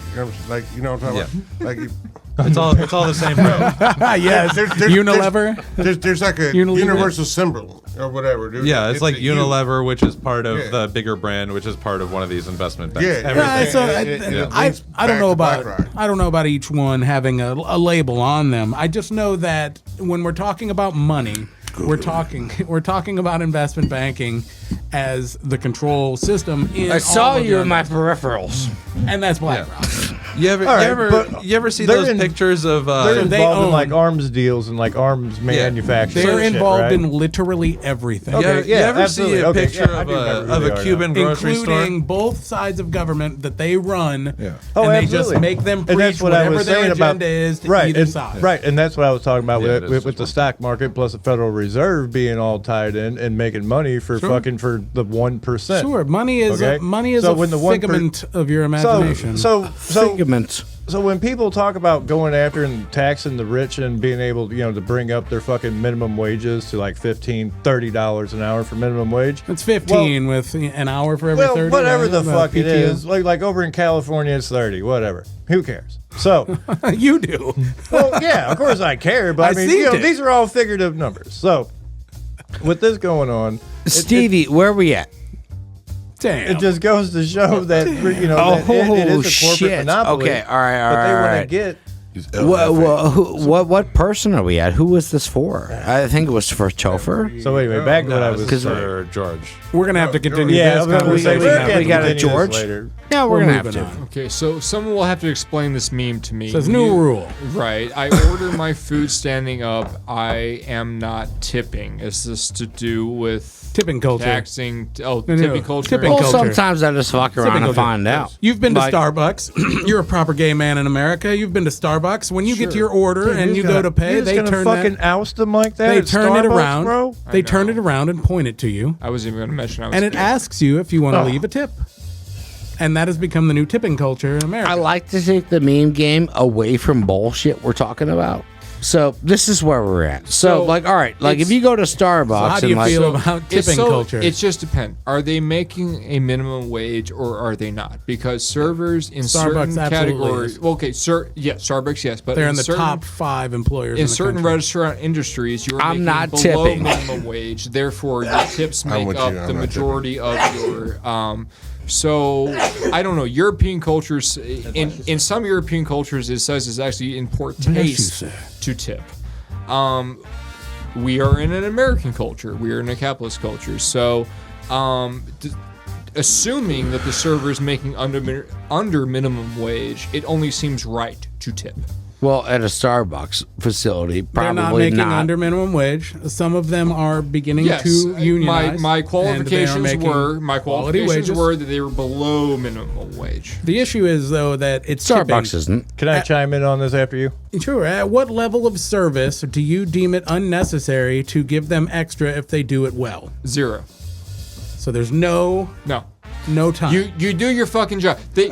Speaker 7: like you know what I'm talking about? Like
Speaker 2: It's all the same brand.
Speaker 9: yes, Unilever.
Speaker 7: There's like a
Speaker 9: Unilever.
Speaker 7: universal symbol or whatever, dude.
Speaker 2: Yeah, it's like
Speaker 7: a U.
Speaker 2: Unilever, which is part of
Speaker 7: Yeah.
Speaker 2: the bigger brand, which is part of one of these investment banks.
Speaker 7: Yeah,
Speaker 2: Everything.
Speaker 9: So
Speaker 7: it
Speaker 9: I
Speaker 7: links
Speaker 9: don't
Speaker 7: back
Speaker 9: know
Speaker 7: to
Speaker 9: about
Speaker 7: BlackRock.
Speaker 9: I don't know about each one having a label on them. I just know that when we're talking about money, we're talking about investment banking as the control system.
Speaker 5: I saw you in my peripherals.
Speaker 9: and that's BlackRock.
Speaker 2: You ever,
Speaker 10: All right,
Speaker 2: you ever,
Speaker 10: but
Speaker 2: you ever see
Speaker 10: they're
Speaker 2: those
Speaker 10: in-
Speaker 2: pictures of?
Speaker 10: They're
Speaker 9: they
Speaker 10: involved in
Speaker 9: own-
Speaker 10: like arms deals and like arms manufacturing.
Speaker 9: They're
Speaker 10: and shit,
Speaker 9: involved
Speaker 10: right?
Speaker 9: in literally everything.
Speaker 10: Okay.
Speaker 2: you
Speaker 10: Yeah,
Speaker 2: ever see
Speaker 10: absolutely.
Speaker 2: a
Speaker 10: Okay,
Speaker 2: picture
Speaker 10: yeah, I
Speaker 2: of
Speaker 10: do remember
Speaker 2: a
Speaker 10: who they are
Speaker 2: Cuban grocery
Speaker 9: Including
Speaker 2: store?
Speaker 9: both sides of government that they run,
Speaker 10: Oh,
Speaker 9: and they
Speaker 10: absolutely.
Speaker 9: just make them
Speaker 10: And
Speaker 9: preach
Speaker 10: that's what I
Speaker 9: whatever
Speaker 10: was
Speaker 9: their
Speaker 10: saying
Speaker 9: agenda
Speaker 10: about
Speaker 9: is to
Speaker 10: right,
Speaker 9: either
Speaker 10: and,
Speaker 9: side.
Speaker 10: right, and that's what I was talking about
Speaker 2: Yeah, it
Speaker 10: with,
Speaker 2: is
Speaker 10: with the
Speaker 2: just
Speaker 10: stock market plus the Federal Reserve being all tied in and making money for fucking for the 1%.
Speaker 9: Sure, money is
Speaker 10: Okay?
Speaker 9: a
Speaker 10: when the 1%.
Speaker 9: figment of your imagination.
Speaker 10: So
Speaker 5: Figment.
Speaker 10: So when people talk about going after and taxing the rich and being able, to bring up their fucking minimum wages to like $15, $30 an hour for minimum wage,
Speaker 9: it's 15 with an hour for every 30.
Speaker 10: whatever
Speaker 9: right?
Speaker 10: the fuck it
Speaker 9: PTO.
Speaker 10: is, like over in California it's 30, whatever. Who cares? So,
Speaker 9: You do.
Speaker 10: well, yeah, of course I care, but I
Speaker 9: I
Speaker 10: mean,
Speaker 9: seen it.
Speaker 10: these are all figurative numbers. So, with this going on,
Speaker 5: Stevie, where we at?
Speaker 9: Damn.
Speaker 10: it just goes to show that that it is a corporate
Speaker 5: shit.
Speaker 10: monopoly.
Speaker 5: Okay, all right,
Speaker 10: But they want to
Speaker 5: right.
Speaker 10: get.
Speaker 5: What person are we at? Who was this for? I think it was for Topher.
Speaker 10: So anyway, back to what I was.
Speaker 2: Because for George.
Speaker 9: We're going to have to continue
Speaker 10: Yeah, I
Speaker 9: this
Speaker 10: was gonna say,
Speaker 9: conversation.
Speaker 10: we
Speaker 5: we got a
Speaker 10: continue this
Speaker 5: George?
Speaker 10: later.
Speaker 5: Yeah, we're
Speaker 9: We're
Speaker 5: gonna have
Speaker 9: moving
Speaker 5: to.
Speaker 9: on.
Speaker 1: Okay, so someone will have to explain this meme to me.
Speaker 9: Says new rule.
Speaker 1: Right. I order my food standing up. I am not tipping. Is this to do with
Speaker 9: Tipping culture.
Speaker 1: taxing? Oh,
Speaker 9: No, no,
Speaker 1: tipping culture.
Speaker 9: tipping
Speaker 5: Well,
Speaker 9: culture.
Speaker 5: sometimes I just fuck around and
Speaker 9: culture.
Speaker 5: find out.
Speaker 9: You've been to
Speaker 5: Like-
Speaker 9: Starbucks. You're a proper gay man in America. You've been to Starbucks. When you get to your order and you go to pay,
Speaker 10: You're just
Speaker 9: they
Speaker 10: gonna
Speaker 9: turn
Speaker 10: fucking
Speaker 9: that,
Speaker 10: oust them like that.
Speaker 9: they
Speaker 10: at
Speaker 9: turn it
Speaker 10: Starbucks,
Speaker 9: around.
Speaker 10: bro.
Speaker 9: They turn it around and point it to you,
Speaker 1: I wasn't even going to mention I was
Speaker 9: and it
Speaker 1: gay.
Speaker 9: asks you if you want to leave a tip. And that has become the new tipping culture in America.
Speaker 5: I like to take the meme game away from bullshit we're talking about. So this is where we're at. So
Speaker 1: So,
Speaker 5: like, all right, like if
Speaker 1: it's-
Speaker 5: you go to Starbucks
Speaker 9: how do
Speaker 5: and
Speaker 9: you
Speaker 5: like,
Speaker 9: feel about
Speaker 1: It's
Speaker 9: tipping culture?
Speaker 1: It just depends. Are they making a minimum wage or are they not? Because servers in
Speaker 9: Starbucks
Speaker 1: certain
Speaker 9: absolutely
Speaker 1: categories,
Speaker 9: is.
Speaker 1: well, okay, Starbucks, yes, but
Speaker 9: They're in the
Speaker 1: certain,
Speaker 9: top 5 employers
Speaker 1: in
Speaker 9: the
Speaker 1: certain
Speaker 9: country.
Speaker 1: restaurant industries, you're
Speaker 5: I'm
Speaker 1: making
Speaker 5: not
Speaker 1: below
Speaker 5: tipping.
Speaker 1: minimum wage. Therefore, your tips
Speaker 7: I'm
Speaker 1: make
Speaker 7: with
Speaker 1: up
Speaker 7: you. I'm
Speaker 1: the
Speaker 7: not
Speaker 1: majority of your. So I don't know. European cultures, in some European cultures, it says it's actually in poor taste to tip. We are in an American culture. We are in a capitalist culture. So, assuming that the server is making under minimum wage, it only seems right to tip.
Speaker 5: well, at a Starbucks facility,
Speaker 9: They're
Speaker 5: probably
Speaker 9: not making under minimum wage. Some of them are beginning
Speaker 1: Yes,
Speaker 9: to unionize.
Speaker 1: my
Speaker 9: and they are
Speaker 1: qualifications
Speaker 9: making quality wages.
Speaker 1: were that they were below minimum wage.
Speaker 9: The issue is though that it's
Speaker 5: Starbucks
Speaker 9: tipping.
Speaker 5: isn't.
Speaker 10: Can I chime in on this after you?
Speaker 9: Sure. At what level of service do you deem it unnecessary to give them extra if they do it well?
Speaker 1: 0.
Speaker 9: So there's no time.
Speaker 1: You do your fucking job. They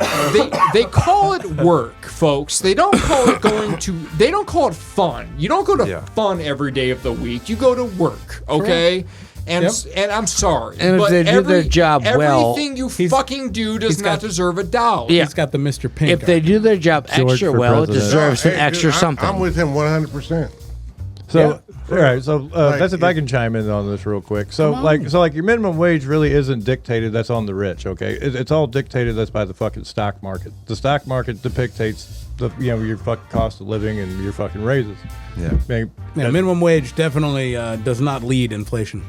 Speaker 1: call it work, folks. They don't call it they don't call it fun. You don't go to fun every day of the week. You go to work, okay? And and I'm sorry.
Speaker 5: And if
Speaker 1: but
Speaker 5: they do their job well-
Speaker 1: everything you fucking do does not deserve a dollar.
Speaker 5: Yeah.
Speaker 9: He's got the Mr. Pink.
Speaker 5: If they do their job
Speaker 10: George
Speaker 5: extra
Speaker 10: for
Speaker 5: well, it
Speaker 10: president.
Speaker 5: deserves
Speaker 7: Hey,
Speaker 5: an extra
Speaker 7: dude,
Speaker 5: something.
Speaker 7: I'm with him 100%.
Speaker 10: So All right, so that's if I can chime in on this real quick. So like your minimum wage really isn't dictated. That's on the rich. Okay, it's all dictated. That's by the fucking stock market. The stock market dictates your fucking cost of living and your fucking raises.
Speaker 2: Yeah.
Speaker 9: Minimum wage definitely does not lead inflation.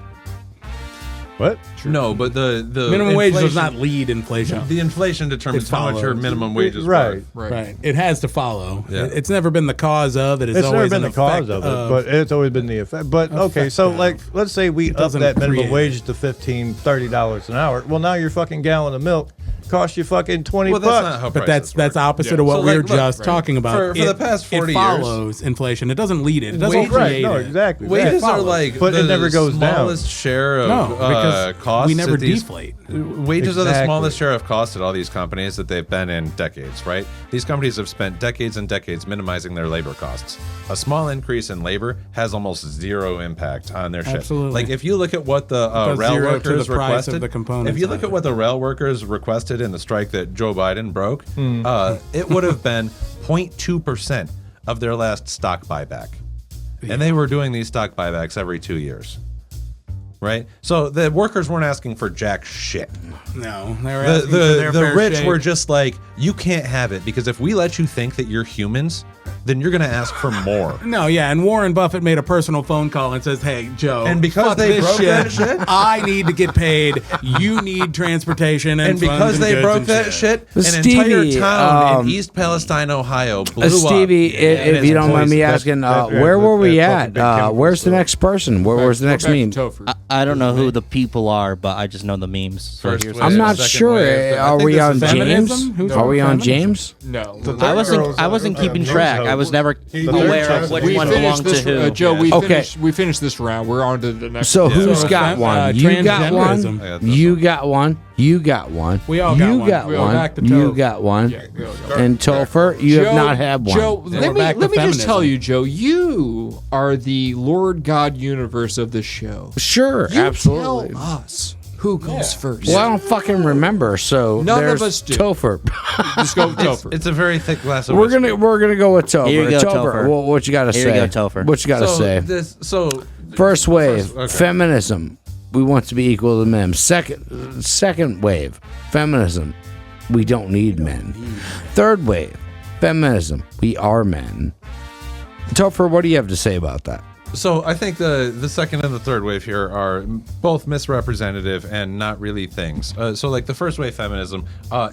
Speaker 10: What?
Speaker 2: No, but the
Speaker 9: minimum wage does not lead inflation.
Speaker 2: The inflation determines how much your minimum wage is
Speaker 10: right.
Speaker 2: worth.
Speaker 9: Right. It has to follow.
Speaker 2: Yeah.
Speaker 9: It's never been the cause of it.
Speaker 10: It's never been the cause of it, but it's always been the effect. But okay, so like, let's say we up that minimum wage to $15, $30 an hour. Well, now your fucking gallon of milk costs you fucking $20.
Speaker 2: Well, that's not how
Speaker 9: but
Speaker 2: prices
Speaker 9: that's
Speaker 2: work.
Speaker 9: opposite of what we were just
Speaker 2: right.
Speaker 9: talking about.
Speaker 2: For the past 40
Speaker 9: it
Speaker 2: years,
Speaker 9: follows inflation. It doesn't lead it. It doesn't
Speaker 2: Wages-
Speaker 9: create
Speaker 10: No,
Speaker 9: it.
Speaker 10: exactly.
Speaker 2: Wages are like
Speaker 10: but
Speaker 2: the
Speaker 10: it never goes down.
Speaker 2: smallest share of
Speaker 9: because
Speaker 2: costs.
Speaker 9: we never
Speaker 2: at these-
Speaker 9: deflate.
Speaker 2: Wages are the smallest share of cost at all these companies that they've been in decades, right? These companies have spent decades and decades minimizing their labor costs. A small increase in labor has almost zero impact on their shit.
Speaker 9: Absolutely.
Speaker 2: Like if you look at what the
Speaker 9: Goes
Speaker 2: rail
Speaker 9: zero to
Speaker 2: workers
Speaker 9: the price of
Speaker 2: requested,
Speaker 9: the components
Speaker 2: if you
Speaker 9: of
Speaker 2: look
Speaker 9: it.
Speaker 2: at what the rail workers requested in the strike that Joe Biden broke, it would have been 0.2% of their last stock buyback. And they were doing these stock buybacks every 2 years. Right? So the workers weren't asking for jack shit.
Speaker 9: No, they were asking for their
Speaker 2: the
Speaker 9: fair
Speaker 2: rich
Speaker 9: shake.
Speaker 2: were just like, you can't have it because if we let you think that you're humans, then you're going to ask for more.
Speaker 9: No, yeah, and Warren Buffett made a personal phone call and says, "Hey, Joe,
Speaker 2: And because
Speaker 9: fuck
Speaker 2: they
Speaker 9: this
Speaker 2: broke that shit?
Speaker 9: I need to get paid. You need transportation and
Speaker 2: And because
Speaker 9: funds
Speaker 2: they
Speaker 9: goods
Speaker 2: broke
Speaker 9: and
Speaker 2: that shit, an
Speaker 5: Stevie,
Speaker 2: entire town in East Palestine, Ohio blew
Speaker 5: Stevie,
Speaker 2: up.
Speaker 5: if you don't mind me asking, where were we at? Where's the next person? Where's the next meme?
Speaker 11: I don't know who the people are, but I just know the memes. So
Speaker 2: First
Speaker 11: here's
Speaker 2: wave,
Speaker 5: I'm not
Speaker 2: second
Speaker 5: sure.
Speaker 2: wave. I
Speaker 5: Are
Speaker 2: think
Speaker 5: we
Speaker 2: this
Speaker 5: on
Speaker 2: is
Speaker 5: James?
Speaker 9: feminism? Who's
Speaker 5: Are we on
Speaker 9: feminism?
Speaker 5: James?
Speaker 1: No.
Speaker 11: I wasn't keeping track. I was never aware of which one belonged to who.
Speaker 1: Joe,
Speaker 5: Okay.
Speaker 1: we finished this round. We're on to the next.
Speaker 5: So
Speaker 1: one.
Speaker 5: who's
Speaker 9: So
Speaker 5: got
Speaker 9: fem-
Speaker 5: one? You got one.
Speaker 9: transgenderism.
Speaker 2: I got this
Speaker 5: You
Speaker 2: one.
Speaker 5: got one. You got one.
Speaker 9: We all got
Speaker 5: you
Speaker 9: one.
Speaker 5: got
Speaker 9: We all
Speaker 5: one.
Speaker 9: back to
Speaker 5: You
Speaker 9: Toph.
Speaker 5: got one.
Speaker 1: Yeah, we all got
Speaker 5: And Topher, you have not had one.
Speaker 1: Joe,
Speaker 9: we're
Speaker 1: let me
Speaker 9: back to
Speaker 1: just
Speaker 9: feminism.
Speaker 1: tell you, Joe, you are the Lord God universe of the show.
Speaker 5: Sure,
Speaker 1: You
Speaker 5: absolutely.
Speaker 1: tell us who goes first.
Speaker 5: Well, I don't fucking remember. So
Speaker 1: None of
Speaker 5: there's
Speaker 1: us do.
Speaker 5: Topher.
Speaker 1: Just go with Topher.
Speaker 2: It's a very thick glass of
Speaker 5: we're
Speaker 2: whiskey.
Speaker 5: gonna go with Topher.
Speaker 11: Here you go, Topher.
Speaker 5: What you got to
Speaker 11: Here
Speaker 5: say?
Speaker 11: you go, Topher.
Speaker 5: What you got to say? First wave,
Speaker 2: okay.
Speaker 5: feminism. We want to be equal to men. Second wave, feminism. We don't need men. Third wave, feminism. We are men. Topher, what do you have to say about that?
Speaker 2: So I think the second and the third wave here are both misrepresentative and not really things. So like the first wave feminism,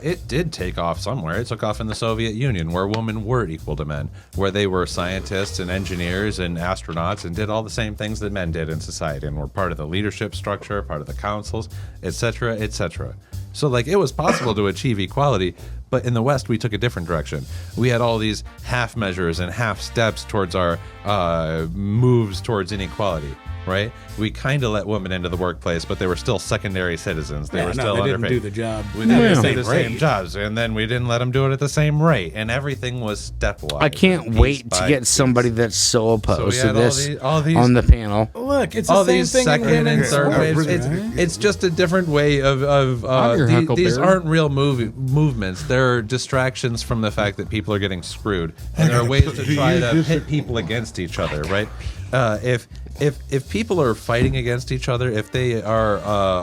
Speaker 2: it did take off somewhere. It took off in the Soviet Union where women were equal to men, where they were scientists and engineers and astronauts and did all the same things that men did in society and were part of the leadership structure, part of the councils, etc., etc. So like it was possible to achieve equality, but in the West we took a different direction. We had all these half measures and half steps towards our moves towards inequality, right? We kind of let women into the workplace, but they were still secondary citizens. They were still
Speaker 9: they didn't
Speaker 2: underpaid.
Speaker 9: do the job.
Speaker 2: We didn't
Speaker 9: at
Speaker 2: do
Speaker 9: the
Speaker 2: the
Speaker 9: same
Speaker 2: same
Speaker 9: rate.
Speaker 2: jobs, and then we didn't let them do it at the same rate, and everything was stepwise.
Speaker 5: I can't
Speaker 2: piece
Speaker 5: wait to
Speaker 2: by
Speaker 5: get
Speaker 2: piece.
Speaker 5: somebody that's so opposed
Speaker 2: had
Speaker 5: to this
Speaker 2: all these
Speaker 5: on the panel.
Speaker 9: Look, it's
Speaker 2: all
Speaker 9: the same
Speaker 2: these
Speaker 9: thing in
Speaker 2: second and
Speaker 9: women's
Speaker 2: third
Speaker 9: sports,
Speaker 2: waves.
Speaker 9: right?
Speaker 2: It's just a different way of
Speaker 1: I'm your
Speaker 2: these
Speaker 1: Huckleberry.
Speaker 2: aren't real movements. They're distractions from the fact that people are getting screwed, and there are ways to try to pit people against each other. Right? If people are fighting against each other, if they are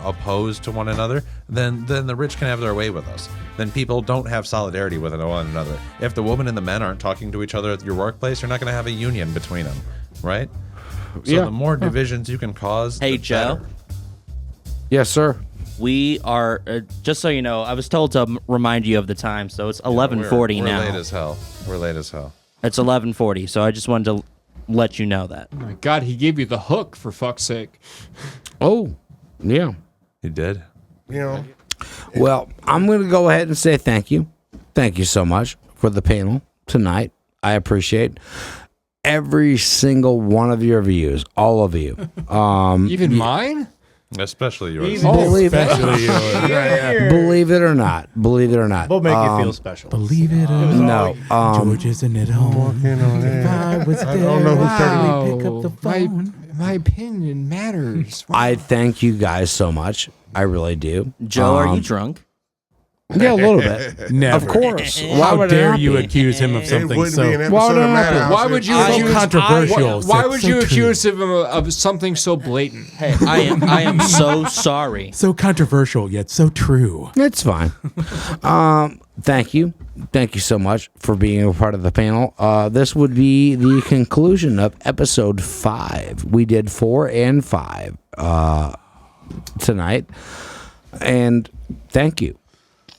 Speaker 2: opposed to one another, then the rich can have their way with us. Then people don't have solidarity with one another. If the woman and the men aren't talking to each other at your workplace, you're not going to have a union between them, right? So
Speaker 5: Yeah.
Speaker 2: the more divisions you can cause,
Speaker 11: Hey,
Speaker 2: the
Speaker 11: Joe.
Speaker 2: better.
Speaker 5: Yes, sir.
Speaker 11: We are just so you know. I was told to remind you of the time, so it's 11:40
Speaker 2: we're
Speaker 11: now.
Speaker 2: late as hell. We're late as hell.
Speaker 11: It's 11:40, so I just wanted to let you know that.
Speaker 1: Oh my God, he gave you the hook for fuck's sake.
Speaker 5: Oh, yeah.
Speaker 2: He did.
Speaker 7: You know,
Speaker 5: Well, I'm going to go ahead and say thank you. Thank you so much for the panel tonight. I appreciate every single one of your views, all of you.
Speaker 1: Even mine?
Speaker 2: Especially yours.
Speaker 5: Believe it.
Speaker 9: Especially yours.
Speaker 5: Believe it or not. Believe it or not.
Speaker 10: We'll make you feel special.
Speaker 9: Believe it or not,
Speaker 5: No.
Speaker 9: George isn't at home.
Speaker 7: walking on
Speaker 9: If I
Speaker 7: air.
Speaker 9: was
Speaker 7: I
Speaker 9: there,
Speaker 7: don't know who started.
Speaker 9: I'd pick up the phone.
Speaker 1: My opinion matters.
Speaker 5: I thank you guys so much. I really do.
Speaker 11: Joe, are you drunk?
Speaker 5: Yeah, a little bit.
Speaker 9: Never.
Speaker 5: Of course.
Speaker 9: How
Speaker 5: would it
Speaker 9: dare
Speaker 5: not
Speaker 9: you
Speaker 5: be?
Speaker 9: accuse him of something
Speaker 7: wouldn't
Speaker 9: so
Speaker 7: be an
Speaker 5: Why would
Speaker 7: episode
Speaker 5: it
Speaker 7: of
Speaker 5: not be?
Speaker 7: Madhouse.
Speaker 1: Why would you
Speaker 9: so
Speaker 1: accuse
Speaker 9: controversial?
Speaker 1: Why would
Speaker 9: so
Speaker 1: you
Speaker 9: true.
Speaker 1: accuse him of something so blatant?
Speaker 11: Hey, I am so sorry.
Speaker 9: So controversial yet so true.
Speaker 5: It's fine. Thank you. Thank you so much for being a part of the panel. This would be the conclusion of episode 5. We did 4 and 5 tonight. And thank you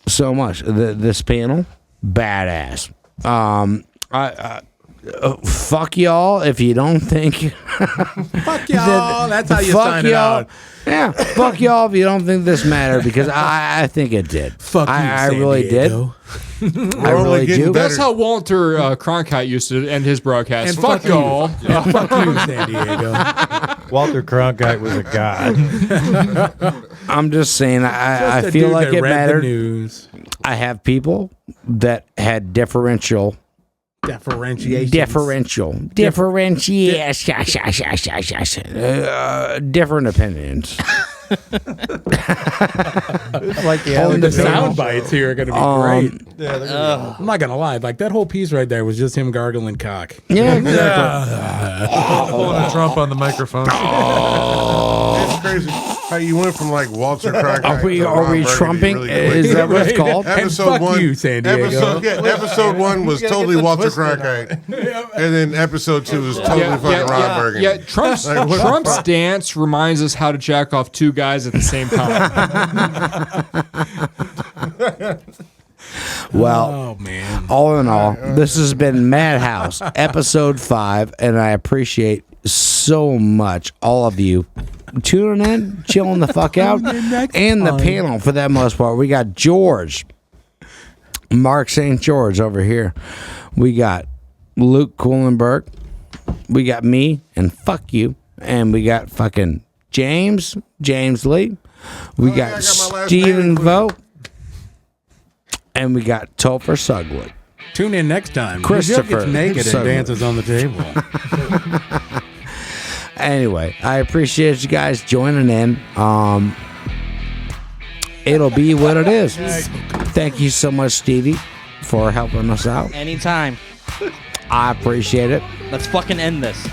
Speaker 5: so much. This panel, badass. Fuck y'all if you don't think.
Speaker 9: Fuck y'all. That's how you
Speaker 5: Fuck
Speaker 9: sign it
Speaker 5: y'all.
Speaker 9: out.
Speaker 5: Yeah, fuck y'all if you don't think this mattered, because I think it did.
Speaker 9: Fuck you,
Speaker 5: I
Speaker 9: San
Speaker 5: really
Speaker 9: Diego.
Speaker 5: did. I really do.
Speaker 1: That's how Walter Cronkite used to end his broadcast.
Speaker 9: And
Speaker 1: Fuck
Speaker 9: fuck you.
Speaker 1: y'all.
Speaker 9: Fuck you, San Diego.
Speaker 10: Walter Cronkite was a god.
Speaker 5: I'm just saying,
Speaker 9: Just
Speaker 5: I
Speaker 9: a
Speaker 5: feel
Speaker 9: dude
Speaker 5: like
Speaker 9: that
Speaker 5: it
Speaker 9: read the
Speaker 5: mattered.
Speaker 9: news.
Speaker 5: I have people that had differentiation. Different opinions.
Speaker 10: It's like the
Speaker 9: Oh, the
Speaker 10: Alex
Speaker 9: sound
Speaker 10: Jones
Speaker 9: bites here are going to be great.
Speaker 10: Yeah, they're gonna
Speaker 9: I'm not going to lie. Like, that whole piece right there was just him gargling cock.
Speaker 5: Yeah, exactly.
Speaker 2: Pulling a Trump on the microphone.
Speaker 7: It's crazy how you went from like Walter Cronkite.
Speaker 5: Are we
Speaker 7: to Ron Burgundy
Speaker 5: trumping?
Speaker 7: really quick.
Speaker 5: Is that what it's called?
Speaker 9: And fuck you, San Diego.
Speaker 7: Episode 1 was
Speaker 10: gotta
Speaker 7: totally
Speaker 10: get the
Speaker 7: Walter
Speaker 10: twist in on
Speaker 7: Cronkite, and then episode 2 was totally fucking Ron Burgundy.
Speaker 1: Yeah, Trump's
Speaker 7: Like, what the
Speaker 1: Trump's
Speaker 7: fuck?
Speaker 1: dance reminds us how to jack off 2 guys at the same time.
Speaker 5: Well,
Speaker 9: Oh, man.
Speaker 5: all in all, this has been Madhouse, episode 5, and I appreciate so much all of you tuning in, chilling the fuck out, and the panel for that most part. We got George, Mark St. George over here. We got Luke Kuhlenberg. We got me, and fuck you. And we got fucking James Lee. We got
Speaker 7: I got my last
Speaker 5: Stephen
Speaker 7: name.
Speaker 5: Vogt. And we got Topher Sugwood.
Speaker 9: Tune in next time.
Speaker 5: Christopher
Speaker 9: Jeff gets naked
Speaker 5: Sugwood.
Speaker 9: and dances on the table.
Speaker 5: Anyway, I appreciate you guys joining in. It'll be what it is. Thank you so much, Stevie, for helping us out.
Speaker 11: Anytime.
Speaker 5: I appreciate it.
Speaker 11: Let's fucking end this.